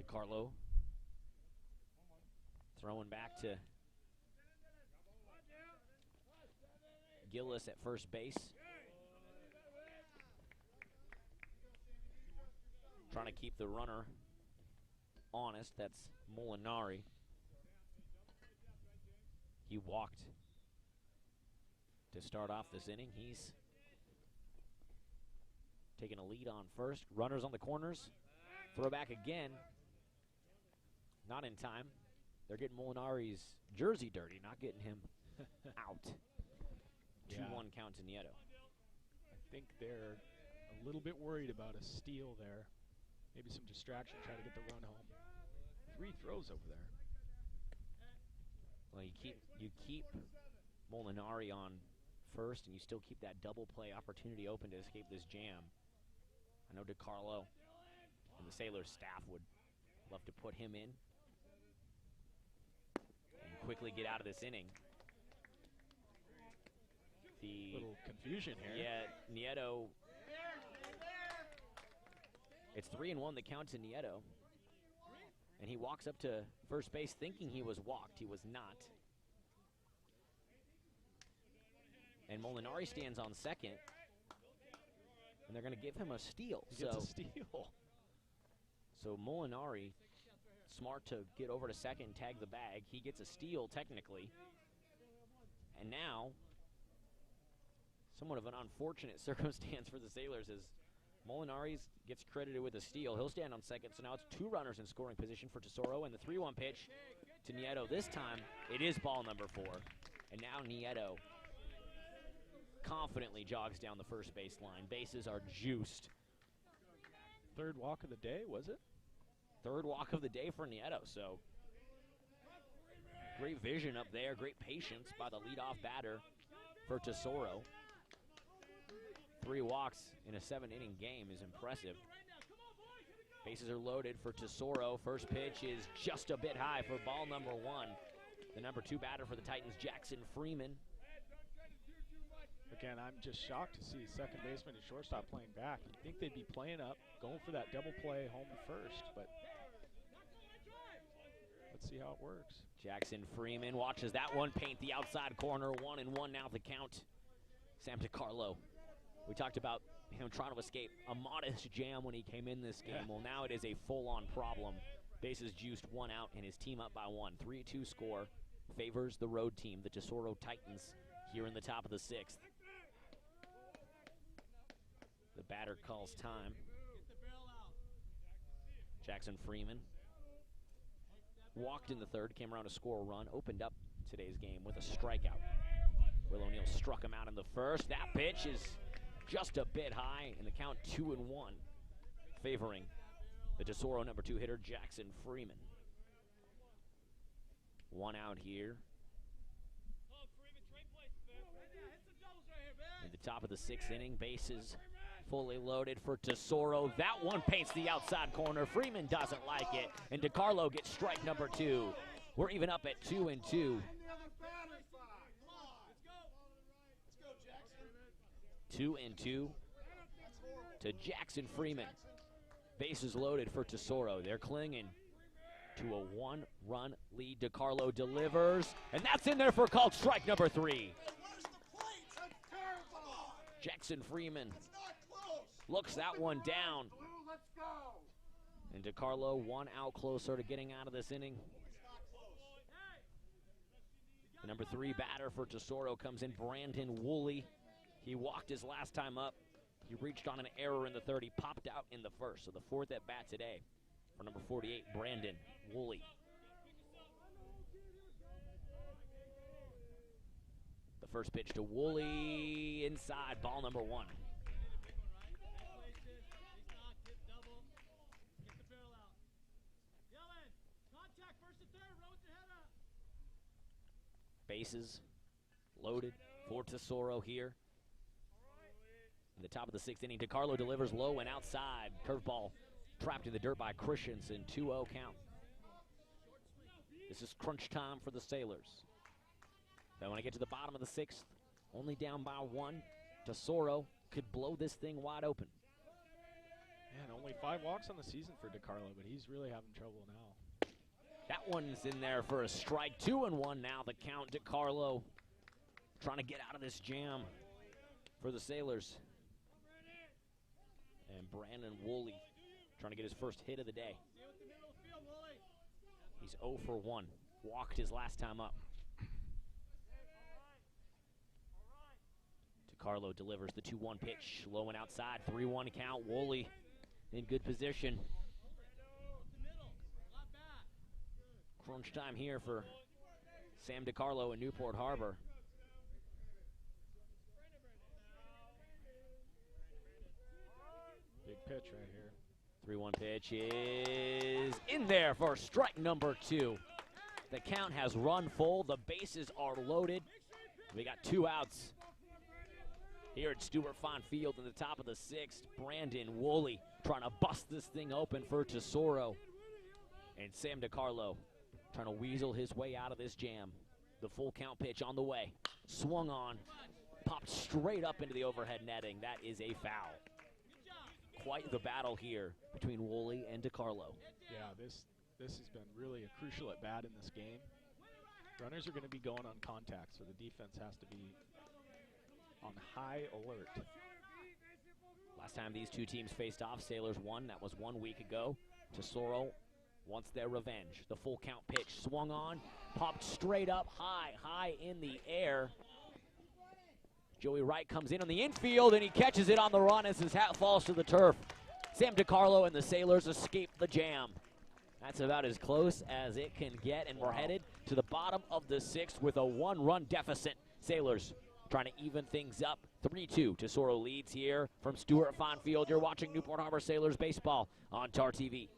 DiCarlo throwing back to Gillis at first base. Trying to keep the runner honest. That's Molinari. He walked to start off this inning. He's taking a lead on first. Runners on the corners. Throw back again. Not in time. They're getting Molinari's jersey dirty, not getting him out. 2-1 count to Nieto. I think they're a little bit worried about a steal there. Maybe some distraction, try to get the run home. 3 throws over there. Well, you keep Molinari on first, and you still keep that double play opportunity open to escape this jam. I know DiCarlo and the Sailors staff would love to put him in and quickly get out of this inning. The little confusion here. Yeah, Nieto. It's 3-1 the count to Nieto. And he walks up to first base thinking he was walked. He was not. And Molinari stands on second. And they're going to give him a steal. He gets a steal. So Molinari, smart to get over to second, tag the bag. He gets a steal technically. And now, somewhat of an unfortunate circumstance for the Sailors as Molinari gets credited with a steal. He'll stand on second, so now it's 2 runners in scoring position for Tesoro, and the 3-1 pitch to Nieto. This time, it is ball number 4. And now Nieto confidently jogs down the first base line. Bases are juiced. 3rd walk of the day, was it? 3rd walk of the day for Nieto, so great vision up there, great patience by the leadoff batter for Tesoro. 3 walks in a 7-inning game is impressive. Bases are loaded for Tesoro. First pitch is just a bit high for ball number 1. The number 2 batter for the Titans, Jackson Freeman. Again, I'm just shocked to see second baseman and shortstop playing back. You'd think they'd be playing up, going for that double play home to first, but let's see how it works. Jackson Freeman watches that one paint the outside corner. 1-1 now the count. Sam DiCarlo. We talked about him trying to escape a modest jam when he came in this game. Yeah. Well, now it is a full-on problem. Bases juiced, 1 out, and his team up by 1. 3-2 score favors the road team, the Tesoro Titans, here in the top of the 6th. The batter calls time. Jackson Freeman walked in the 3rd, came around to score a run, opened up today's game with a strikeout. Will O'Neill struck him out in the 1st. That pitch is just a bit high, and the count 2-1, favoring the Tesoro number 2 hitter, Jackson Freeman. 1 out here. In the top of the 6th inning, bases fully loaded for Tesoro. That one paints the outside corner. Freeman doesn't like it, and DiCarlo gets strike number 2. We're even up at 2-2. 2-2 to Jackson Freeman. Bases loaded for Tesoro. They're clinging to a 1-run lead. DiCarlo delivers, and that's in there for called strike number 3. Jackson Freeman looks that one down. And DiCarlo 1 out closer to getting out of this inning. The number 3 batter for Tesoro comes in, Brandon Woolley. He walked his last time up. He reached on an error in the 3rd. He popped out in the 1st. So the 4th at bat today for number 48, Brandon Woolley. The first pitch to Woolley inside, ball number 1. Bases loaded for Tesoro here. In the top of the 6th inning, DiCarlo delivers low and outside. Curveball trapped in the dirt by Christensen. 2-0 count. This is crunch time for the Sailors. Then when I get to the bottom of the 6th, only down by 1, Tesoro could blow this thing wide open. Man, only 5 walks on the season for DiCarlo, but he's really having trouble now. That one's in there for a strike. 2-1 now the count. DiCarlo trying to get out of this jam for the Sailors. And Brandon Woolley trying to get his first hit of the day. He's 0 for 1. Walked his last time up. DiCarlo delivers the 2-1 pitch. Low and outside. 3-1 count. Woolley in good position. Crunch time here for Sam DiCarlo in Newport Harbor. Big pitch right here. 3-1 pitch is in there for strike number 2. The count has run full. The bases are loaded. We got 2 outs Here at Stuart Fine Field in the top of the 6th, Brandon Woolley trying to bust this thing open for Tesoro. And Sam DiCarlo trying to weasel his way out of this jam. The full count pitch on the way. Swung on, popped straight up into the overhead netting. That is a foul. Quite the battle here between Woolley and DiCarlo. Yeah, this has been really a crucial at bat in this game. Runners are going to be going on contact, so the defense has to be on high alert. Last time these two teams faced off, Sailors won. That was 1 week ago. Tesoro wants their revenge. The full count pitch swung on, popped straight up high in the air. Joey Wright comes in on the infield, and he catches it on the run as his hat falls to the turf. Sam DiCarlo and the Sailors escape the jam. That's about as close as it can get, and we're headed to the bottom of the 6th with a 1-run deficit. Sailors trying to even things up. 3-2. Tesoro leads here from Stuart Fine Field. You're watching Newport Harbor Sailors baseball on TarTV.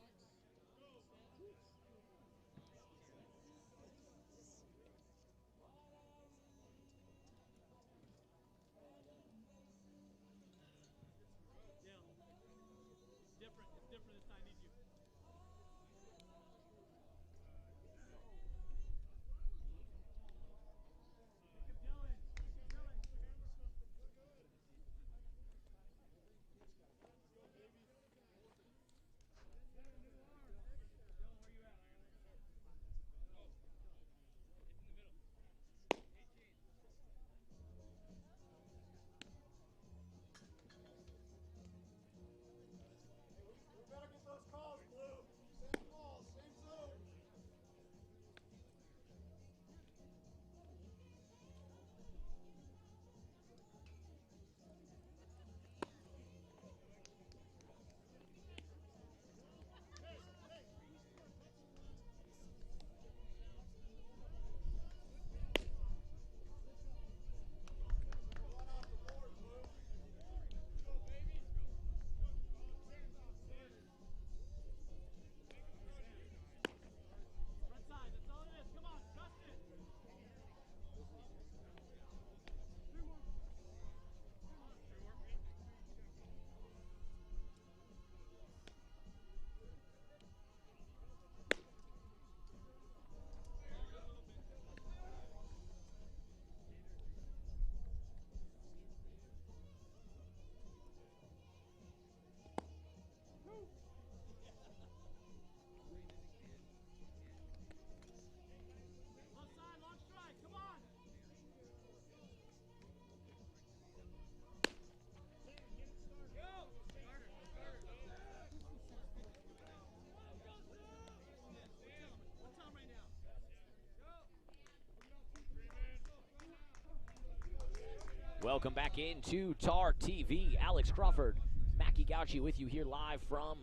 Welcome back into TarTV. Alex Crawford, Mackie Gauchi with you here live from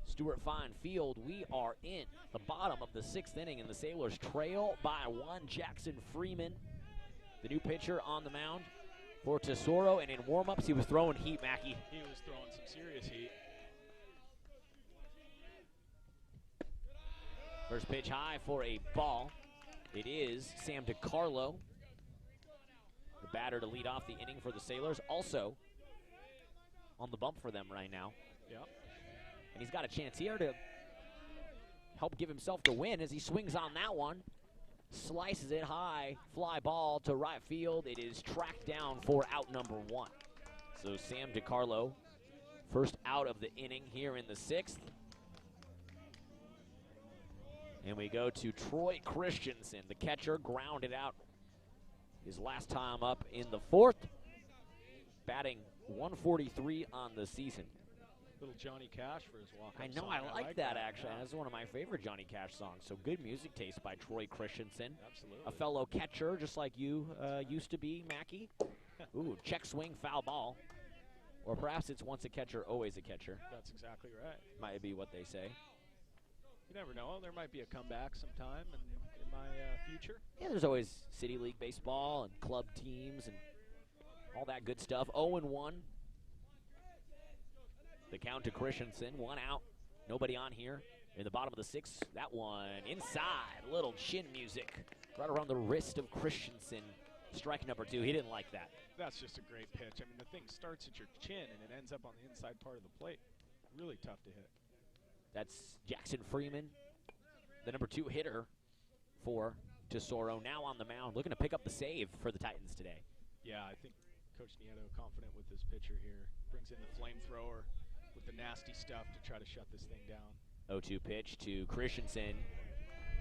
Stuart Fine Field. We are in the bottom of the 6th inning, and the Sailors trail by 1. Jackson Freeman, the new pitcher on the mound for Tesoro, and in warm-ups he was throwing heat, Mackie. He was throwing some serious heat. First pitch high for a ball. It is Sam DiCarlo, the batter to lead off the inning for the Sailors. Also on the bump for them right now. Yep. And he's got a chance here to help give himself the win as he swings on that one. Slices it high, fly ball to right field. It is tracked down for out number 1. So Sam DiCarlo, first out of the inning here in the 6th. And we go to Troy Christensen, the catcher, grounded out his last time up in the 4th, batting 143 on the season. Little Johnny Cash for his walk-up I know, song. I like that actually. Yeah. That's one of my favorite Johnny Cash songs. So good music taste by Troy Christensen. Absolutely. A fellow catcher, just like you used to be, Mackie. Ooh, check swing, foul ball. Or perhaps it's once a catcher, always a catcher. That's exactly right. Might be what they say. You never know. There might be a comeback sometime in my future. Yeah, there's always City League baseball and club teams and all that good stuff. 0-1. The count to Christensen. 1 out. Nobody on here. In the bottom of the 6th. That one inside. Little chin music right around the wrist of Christensen. Strike number 2. He didn't like that. That's just a great pitch. I mean, the thing starts at your chin and it ends up on the inside part of the plate. Really tough to hit. That's Jackson Freeman, the number 2 hitter for Tesoro, now on the mound, looking to pick up the save for the Titans today. Yeah, I think Coach Nieto confident with this pitcher here. Brings in the flamethrower with the nasty stuff to try to shut this thing down. 0-2 pitch to Christensen.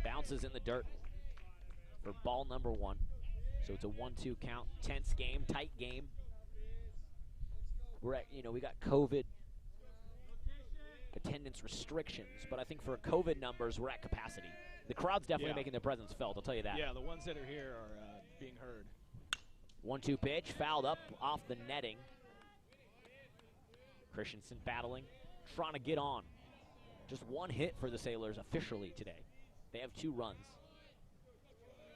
Bounces in the dirt for ball number 1. So it's a 1-2 count. Tense game, tight game. We're at, we got COVID attendance restrictions, but I think for COVID numbers, we're at capacity. The crowd's definitely making their presence felt, I'll tell you that. Yeah, the ones that are here are being heard. 1-2 pitch, fouled up off the netting. Christensen battling, trying to get on. Just one hit for the Sailors officially today. They have 2 runs.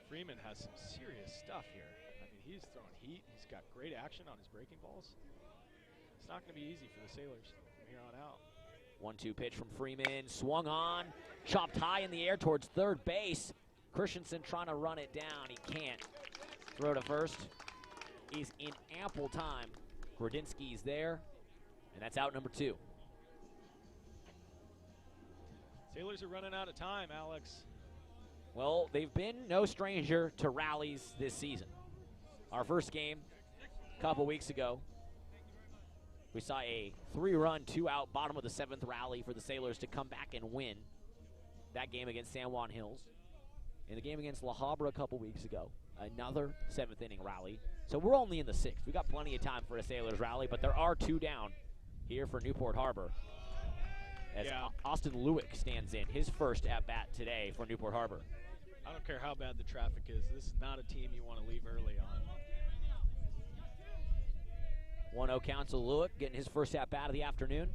Freeman has some serious stuff here. I mean, he's throwing heat. He's got great action on his breaking balls. It's not going to be easy for the Sailors from here on out. 1-2 pitch from Freeman, swung on, chopped high in the air towards third base. Christensen trying to run it down. He can't. Throw to first. He's in ample time. Grodinsky's there, and that's out number 2. Sailors are running out of time, Alex. Well, they've been no stranger to rallies this season. Our first game a couple weeks ago, we saw a 3-run, 2-out, bottom of the 7th rally for the Sailors to come back and win that game against San Juan Hills. In the game against La Habra a couple weeks ago, another 7th inning rally. So we're only in the 6th. We got plenty of time for a Sailors rally, but there are 2 down here for Newport Harbor. As Austin Lewick stands in his first at-bat today for Newport Harbor. I don't care how bad the traffic is. This is not a team you want to leave early on. 1-0 count to Lewick, getting his first at-bat of the afternoon.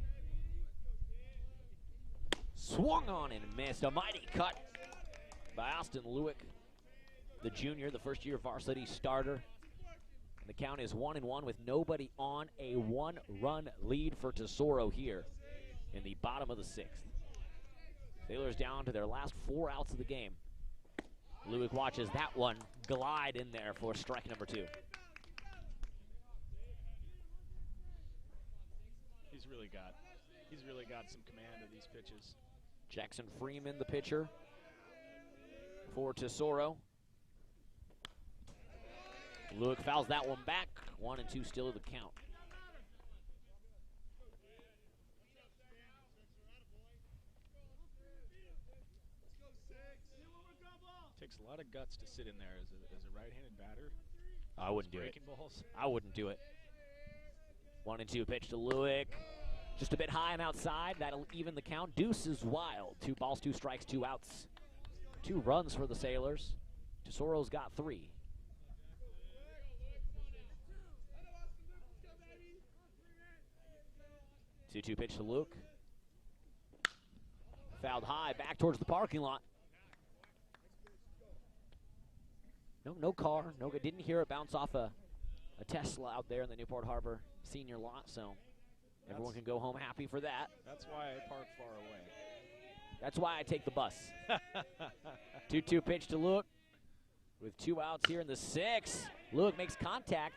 Swung on and missed. A mighty cut by Austin Lewick, the junior, the first-year varsity starter. And the count is 1-1 with nobody on. A 1-run lead for Tesoro here in the bottom of the 6th. Sailors down to their last 4 outs of the game. Lewick watches that one glide in there for strike number 2. He's really got some command of these pitches. Jackson Freeman, the pitcher for Tesoro. Lewick fouls that one back. 1-2 still the count. Takes a lot of guts to sit in there as a right-handed batter. I wouldn't do it. Breaking balls. I wouldn't do it. 1-2 pitch to Lewick. Just a bit high and outside. That'll even the count. Deuce is wild. 2 balls, 2 strikes, 2 outs. 2 runs for the Sailors. Tesoro's got 3. Two pitch to Luke. Fouled high, back towards the parking lot. No car. Didn't hear it bounce off a Tesla out there in the Newport Harbor senior lot, so everyone can go home happy for that. That's why I park far away. That's why I take the bus. 2-2 pitch to Luke with 2 outs here in the 6th. Luke makes contact.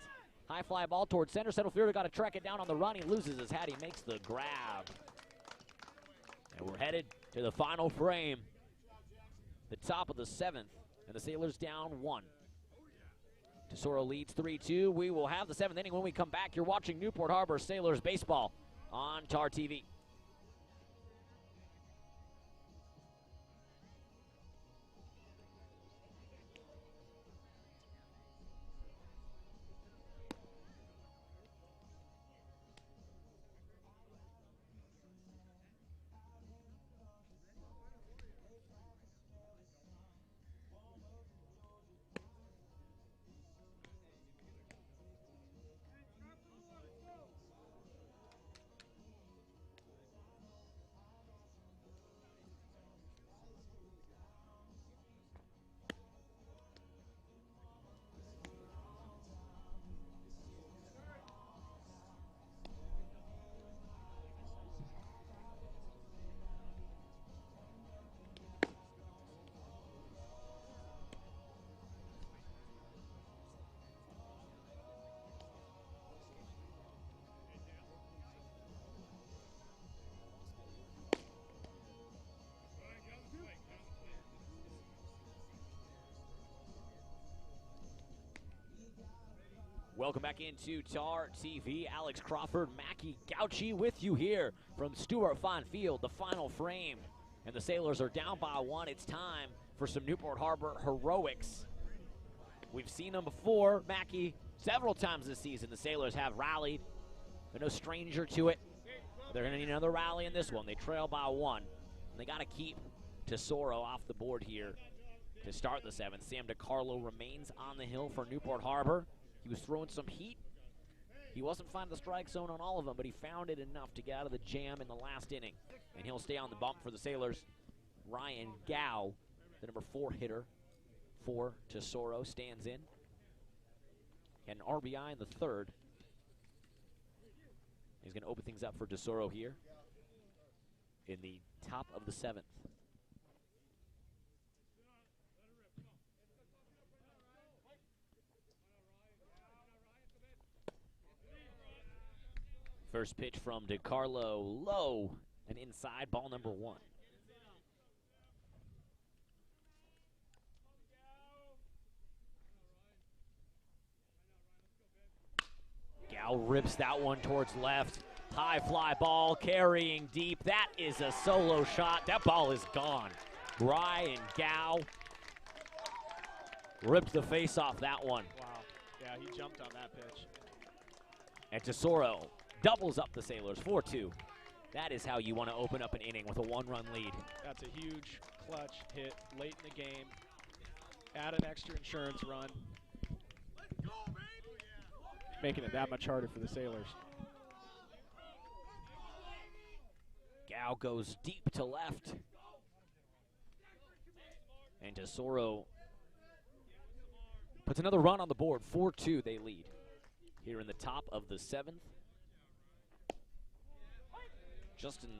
High fly ball towards center. Center fielder got to track it down on the run. He loses his hat. He makes the grab. And we're headed to the final frame. The top of the 7th. And the Sailors down 1. Tesoro leads 3-2. We will have the 7th inning when we come back. You're watching Newport Harbor Sailors baseball on TarTV. Welcome back into TarTV. Alex Crawford, Mackie Gauchi with you here from Stewart Fine Field, the final frame. And the Sailors are down by 1. It's time for some Newport Harbor heroics. We've seen them before, Mackie, several times this season. The Sailors have rallied. They're no stranger to it. They're going to need another rally in this one. They trail by 1. And they got to keep Tesoro off the board here to start the 7th. Sam DiCarlo remains on the hill for Newport Harbor. He was throwing some heat. He wasn't finding the strike zone on all of them, but he found it enough to get out of the jam in the last inning. And he'll stay on the bump for the Sailors. Ryan Gow, the number 4 hitter for Tesoro, stands in. Had an RBI in the 3rd. He's going to open things up for Tesoro here in the top of the 7th. First pitch from DiCarlo, low and inside, ball number 1. Gow rips that one towards left. High fly ball carrying deep. That is a solo shot. That ball is gone. Ryan Gow ripped the face off that one. Wow. Yeah, he jumped on that pitch. And Tesoro doubles up the Sailors, 4-2. That is how you want to open up an inning with a 1-run lead. That's a huge clutch hit late in the game. Add an extra insurance run. Making it that much harder for the Sailors. Gow goes deep to left. And Tesoro puts another run on the board. 4-2 they lead here in the top of the 7th. Justin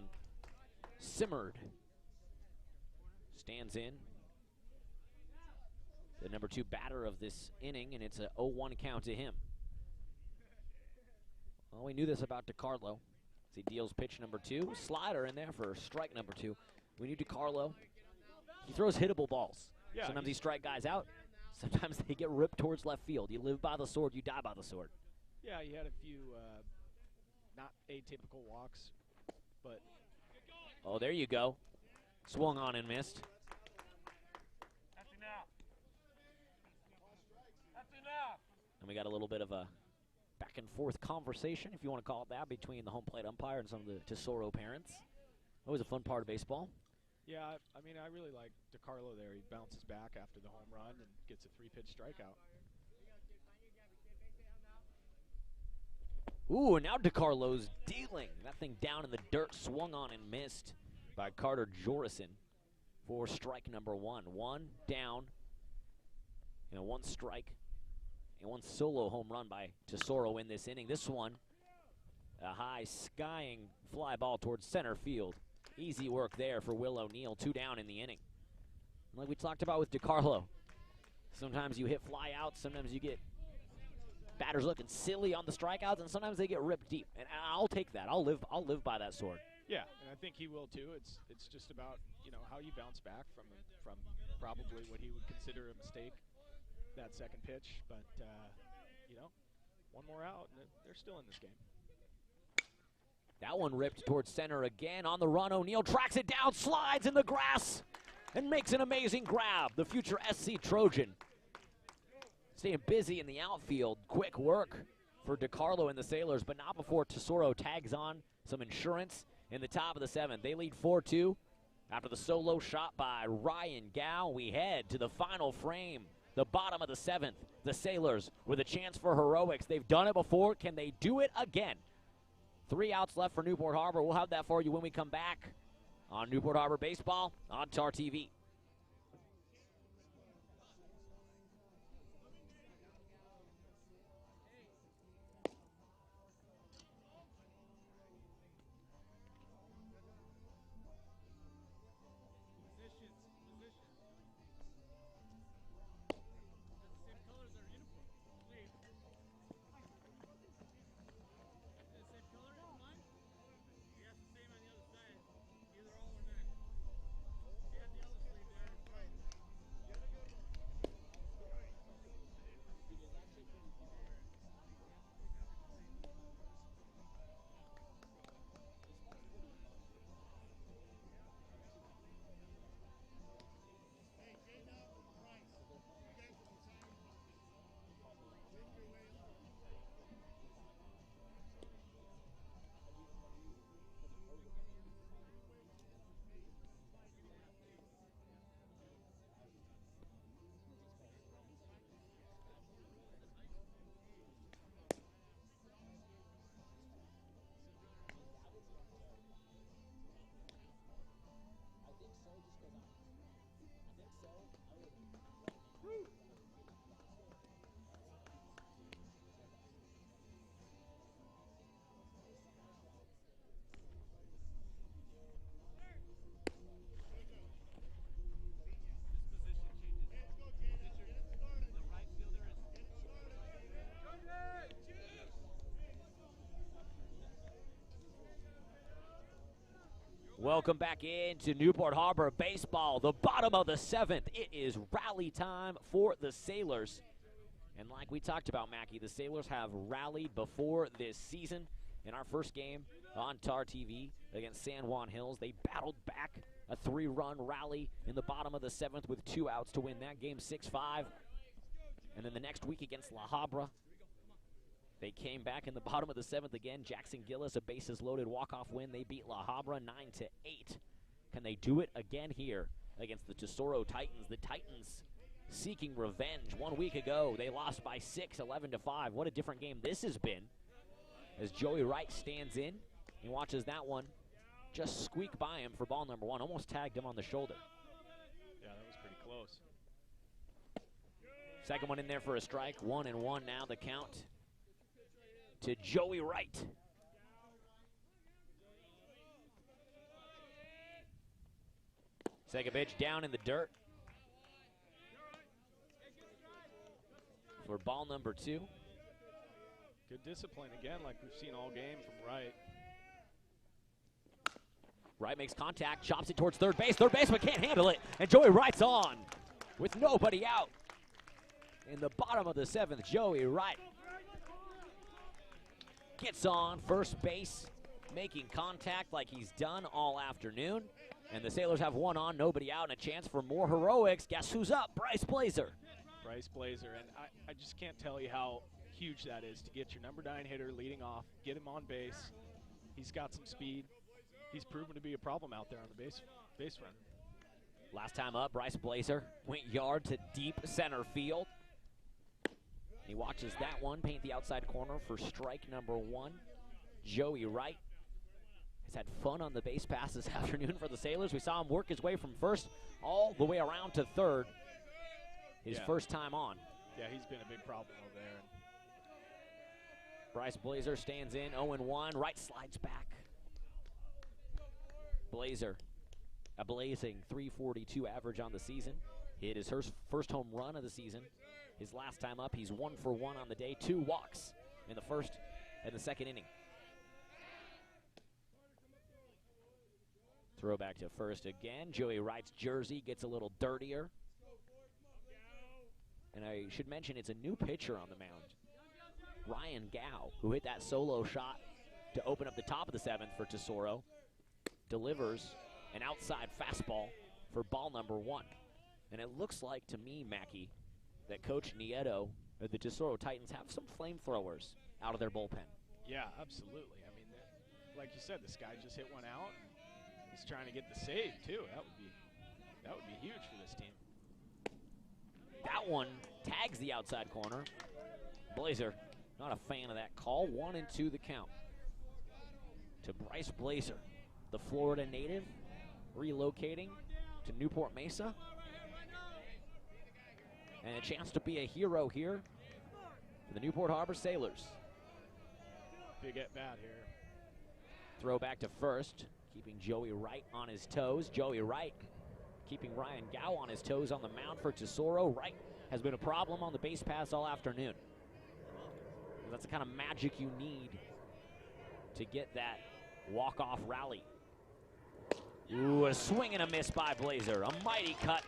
Simmerd stands in. The number 2 batter of this inning, and it's a 0-1 count to him. Well, we knew this about DiCarlo as he deals pitch number 2. Slider in there for strike number 2. We knew DiCarlo. He throws hittable balls. Yeah, sometimes he strike guys out. Sometimes they get ripped towards left field. You live by the sword, you die by the sword. Yeah, he had a few not atypical walks, but... Oh, there you go. Swung on and missed. That's enough. That's enough. And we got a little bit of a back and forth conversation, if you want to call it that, between the home plate umpire and some of the Tesoro parents. Always a fun part of baseball. Yeah, I mean, I really like DiCarlo there. He bounces back after the home run and gets a 3-pitch strikeout. Ooh, and now DiCarlo's dealing. That thing down in the dirt, swung on and missed by Carter Jorison for strike number 1. 1 down, and 1 strike, and 1 solo home run by Tesoro in this inning. This one, a high skying fly ball towards center field. Easy work there for Will O'Neill. 2 down in the inning. Like we talked about with DiCarlo, sometimes you hit fly outs, sometimes you get batters looking silly on the strikeouts, and sometimes they get ripped deep. And I'll take that. I'll live by that sword. Yeah, and I think he will too. It's just about, you know, how you bounce back from probably what he would consider a mistake, that second pitch. But you know, 1 more out, and they're still in this game. That one ripped towards center again. On the run, O'Neill tracks it down, slides in the grass, and makes an amazing grab. The future SC Trojan staying busy in the outfield. Quick work for DiCarlo and the Sailors, but not before Tesoro tags on some insurance in the top of the 7th. They lead 4-2 after the solo shot by Ryan Gow. We head to the final frame, the bottom of the 7th. The Sailors with a chance for heroics. They've done it before. Can they do it again? 3 outs left for Newport Harbor. We'll have that for you when we come back on Newport Harbor Baseball on TarTV. Welcome back into Newport Harbor baseball, the bottom of the 7th. It is rally time for the Sailors. And like we talked about, Mackey, the Sailors have rallied before this season. In our first game on TarTV against San Juan Hills, they battled back a 3-run rally in the bottom of the 7th with 2 outs to win that game 6-5. And then the next week against La Habra, they came back in the bottom of the 7th again. Jackson Gillis, a bases-loaded walk-off win. They beat La Habra 9-8. Can they do it again here against the Tesoro Titans? The Titans seeking revenge. 1 week ago, they lost by 6, 11-5. What a different game this has been. As Joey Wright stands in, he watches that one just squeak by him for ball number 1. Almost tagged him on the shoulder. Yeah, that was pretty close. Second one in there for a strike. 1-1 now the count to Joey Wright. Second pitch down in the dirt for ball number 2. Good discipline again, like we've seen all game from Wright. Wright makes contact, chops it towards third base. Third baseman can't handle it, and Joey Wright's on with nobody out. In the bottom of the 7th, Joey Wright gets on first base, making contact like he's done all afternoon. And the Sailors have 1 on, nobody out, and a chance for more heroics. Guess who's up? Bryce Blazer. Bryce Blazer, and I just can't tell you how huge that is to get your number 9 hitter leading off, get him on base. He's got some speed. He's proven to be a problem out there on the base run. Last time up, Bryce Blazer went yard to deep center field. He watches that one paint the outside corner for strike number 1. Joey Wright has had fun on the base pass this afternoon for the Sailors. We saw him work his way from first all the way around to third. His first time on. Yeah, he's been a big problem over there. Bryce Blazer stands in, 0-1. Wright slides back. Blazer, a blazing .342 average on the season. Hit his first home run of the season. His last time up, he's 1 for 1 on the day. 2 walks in the first and the second inning. Throwback to first again. Joey Wright's jersey gets a little dirtier. And I should mention it's a new pitcher on the mound. Ryan Gow, who hit that solo shot to open up the top of the 7th for Tesoro, delivers an outside fastball for ball number 1. And it looks like to me, Mackey, that Coach Nieto of the Tesoro Titans have some flamethrowers out of their bullpen. Yeah, absolutely. I mean, like you said, this guy just hit one out. He's trying to get the save too. That would be huge for this team. That one tags the outside corner. Blazer, not a fan of that call. 1-2 the count to Bryce Blazer, the Florida native, relocating to Newport Mesa. And a chance to be a hero here for the Newport Harbor Sailors. Big at bat here. Throw back to first, keeping Joey Wright on his toes. Joey Wright keeping Ryan Gow on his toes on the mound for Tesoro. Wright has been a problem on the base pass all afternoon. That's the kind of magic you need to get that walk-off rally. Ooh, a swing and a miss by Blazer. A mighty cut,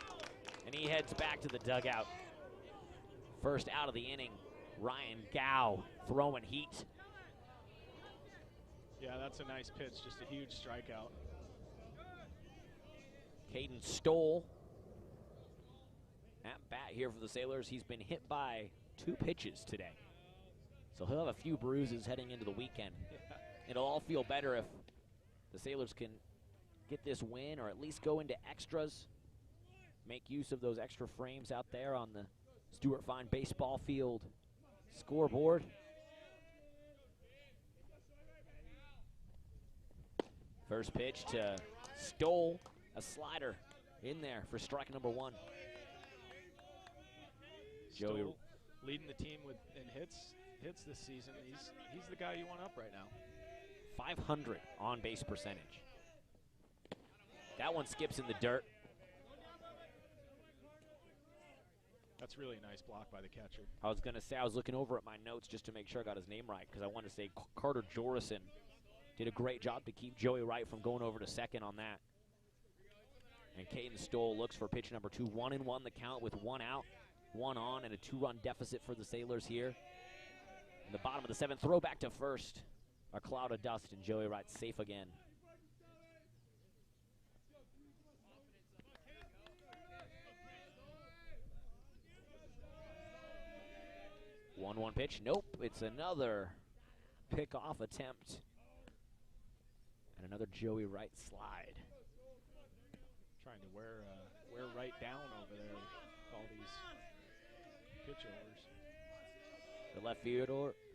and he heads back to the dugout. First out of the inning, Ryan Gow throwing heat. Yeah, that's a nice pitch, just a huge strikeout. Caden Stoll at bat here for the Sailors. He's been hit by 2 pitches today. So he'll have a few bruises heading into the weekend. It'll all feel better if the Sailors can get this win or at least go into extras. Make use of those extra frames out there on the Stuart Fine baseball field scoreboard. First pitch to Stoll, a slider in there for strike number 1. Joey Stoll leading the team in hits this season. He's the guy you want up right now. 500 on base percentage. That one skips in the dirt. That's really a nice block by the catcher. I was going to say, I was looking over at my notes just to make sure I got his name right because I wanted to say Carter Jorison Did a great job to keep Joey Wright from going over to second on that. And Caden Stoll looks for pitch number 2. 1-1 the count with 1 out, 1 on, and a 2-run deficit for the Sailors here. In the bottom of the 7th, throw back to first. A cloud of dust, and Joey Wright safe again. One pitch. Nope. It's another pickoff attempt. And another Joey Wright slide. Trying to wear Wright down over there with all these pitch overs. The left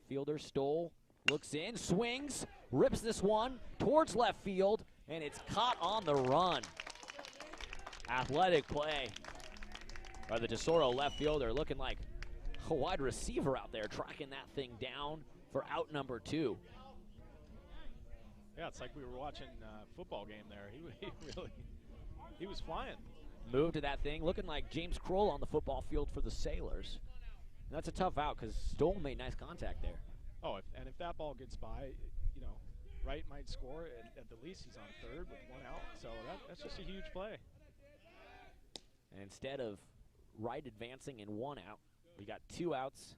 fielder Stoll looks in, swings, rips this one towards left field, and it's caught on the run. Athletic play by the Tesoro left fielder, looking like a wide receiver out there, tracking that thing down for out number 2. Yeah, it's like we were watching a football game there. He was flying. Moved to that thing, looking like James Kroll on the football field for the Sailors. And that's a tough out because Stoll made nice contact there. Oh, if that ball gets by, Wright might score. At the least, he's on third with 1 out. So that's just a huge play. And instead of Wright advancing in 1 out, we got 2 outs.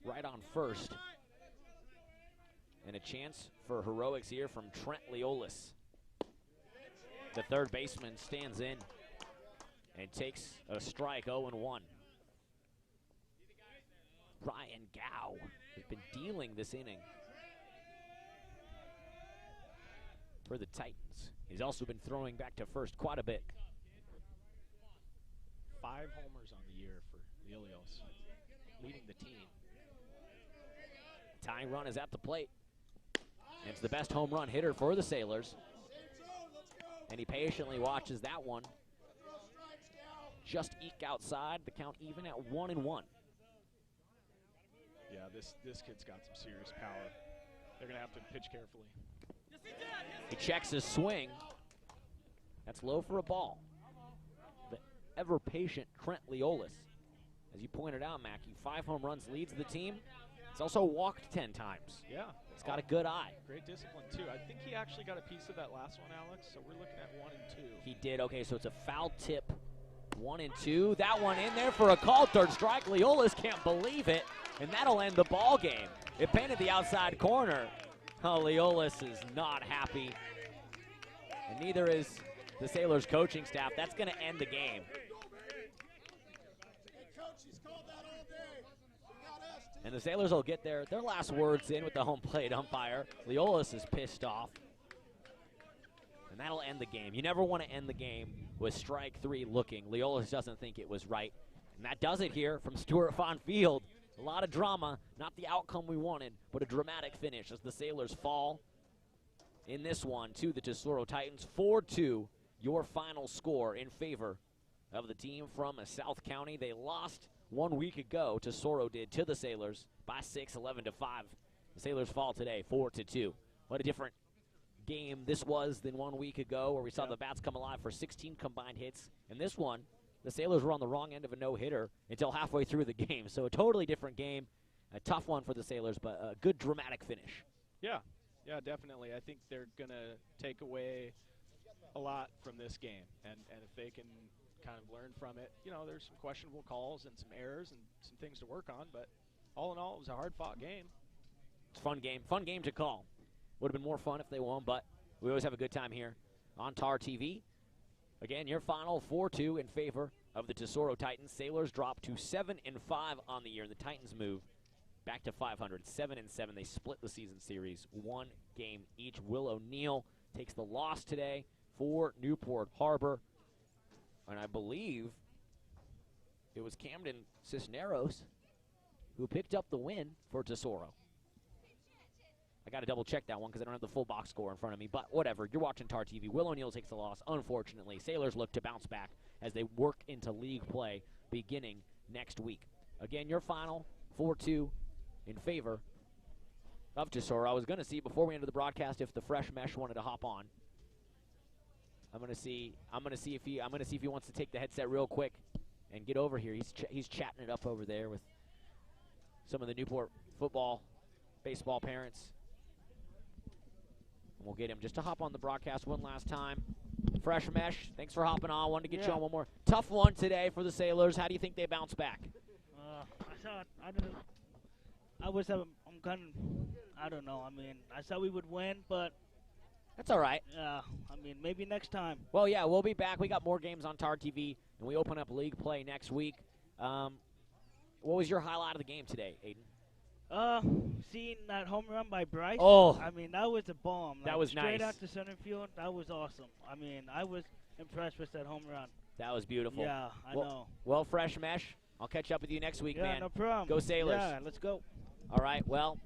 Right on first. And a chance for heroics here from Trent Leolis. The third baseman stands in and takes a strike, 0-1. Ryan Gow has been dealing this inning for the Titans. He's also been throwing back to first quite a bit. 5 homers on the year for Leolis, leading the team. Tying run is at the plate. And it's the best home run hitter for the Sailors. And he patiently watches that one just eke outside, the count even at 1-1. Yeah, this kid's got some serious power. They're going to have to pitch carefully. He checks his swing. That's low for a ball. The ever-patient Trent Leolis. As you pointed out, Mackey, 5 home runs, leads the team. He's also walked 10 times. Yeah. He's got a good eye. Great discipline, too. I think he actually got a piece of that last one, Alex, so we're looking at 1 and 2. He did. Okay, so it's a foul tip. 1 and 2. That one in there for a called third strike. Leolis can't believe it, and that'll end the ball game. It painted the outside corner. Oh, Leolis is not happy, and neither is the Sailors coaching staff. That's going to end the game. And the Sailors will get their last words in with the home plate umpire. Leolis is pissed off. And that'll end the game. You never want to end the game with strike 3 looking. Leolis doesn't think it was right. And that does it here from Stuart Fon Field. A lot of drama, not the outcome we wanted, but a dramatic finish as the Sailors fall in this one to the Tesoro Titans. 4-2, your final score in favor of the team from South County. They lost 1 week ago. Tesoro did to the Sailors by 6, 11-5. The Sailors fall today, 4-2. What a different game this was than 1 week ago, where we saw the bats come alive for 16 combined hits. And this one, the Sailors were on the wrong end of a no-hitter until halfway through the game. So a totally different game, a tough one for the Sailors, but a good dramatic finish. Yeah, definitely. I think they're going to take away a lot from this game. And if they can kind of learn from it, there's some questionable calls and some errors and some things to work on. But all in all, it was a hard-fought game. It's a fun game to call. Would have been more fun if they won, but we always have a good time here on TarTV. Again, your final 4-2 in favor of the Tesoro Titans. Sailors drop to 7-5 on the year, and the Titans move back to 500, 7-7. They split the season series 1 game each. Will O'Neill takes the loss today for Newport Harbor, and I believe it was Camden Cisneros who picked up the win for Tesoro. I got to double-check that one because I don't have the full box score in front of me, but whatever. You're watching TarTV. Will O'Neill takes the loss, unfortunately. Sailors look to bounce back as they work into league play beginning next week. Again, your final 4-2 in favor of Tesoro. I was going to see before we ended the broadcast if the Fresh Mesh wanted to hop on. I'm going to see if he wants to take the headset real quick and get over here. He's chatting it up over there with some of the Newport football, baseball parents. We'll get him just to hop on the broadcast one last time. Fresh Mesh, thanks for hopping on. Wanted to get you on one more. Tough one today for the Sailors. How do you think they bounce back? I don't know. I mean, I thought we would win, but that's all right. I mean, maybe next time. Well, yeah, we'll be back. We got more games on TarTV, and we open up league play next week. What was your highlight of the game today, Aiden? Seeing that home run by Bryce. Oh. I mean, that was a bomb. That was straight nice. out to center field. That was awesome. I mean, I was impressed with that home run. That was beautiful. Yeah, I know. Well, Fresh Mesh, I'll catch up with you next week, man. Yeah, no problem. Go Sailors. Yeah, let's go. All right, well,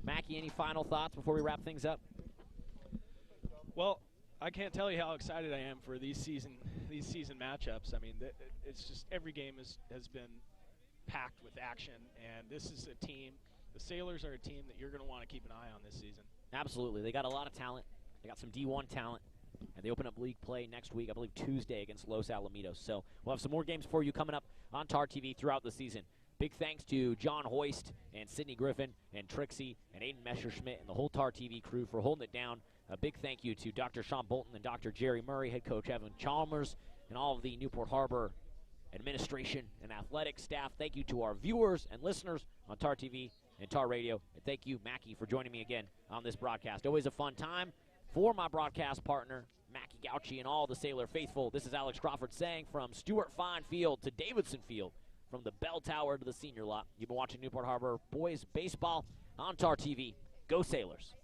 Mackie, any final thoughts before we wrap things up? Well, I can't tell you how excited I am for these season matchups. I mean, it's just every game has been packed with action, and this is a team. The Sailors are a team that you're going to want to keep an eye on this season. Absolutely. They got a lot of talent. They got some D1 talent, and they open up league play next week, I believe Tuesday, against Los Alamitos. So we'll have some more games for you coming up on TarTV throughout the season. Big thanks to John Hoist and Sidney Griffin and Trixie and Aiden Messerschmidt and the whole TarTV crew for holding it down. A big thank you to Dr. Sean Bolton and Dr. Jerry Murray, head coach Evan Chalmers, and all of the Newport Harbor administration and athletic staff. Thank you to our viewers and listeners on TarTV and Tar Radio. And thank you, Mackie, for joining me again on this broadcast. Always a fun time. For my broadcast partner, Mackie Gauchi, and all the Sailor faithful, this is Alex Crawford saying from Stuart Fine Field to Davidson Field, from the bell tower to the senior lot. You've been watching Newport Harbor Boys Baseball on TarTV. Go Sailors.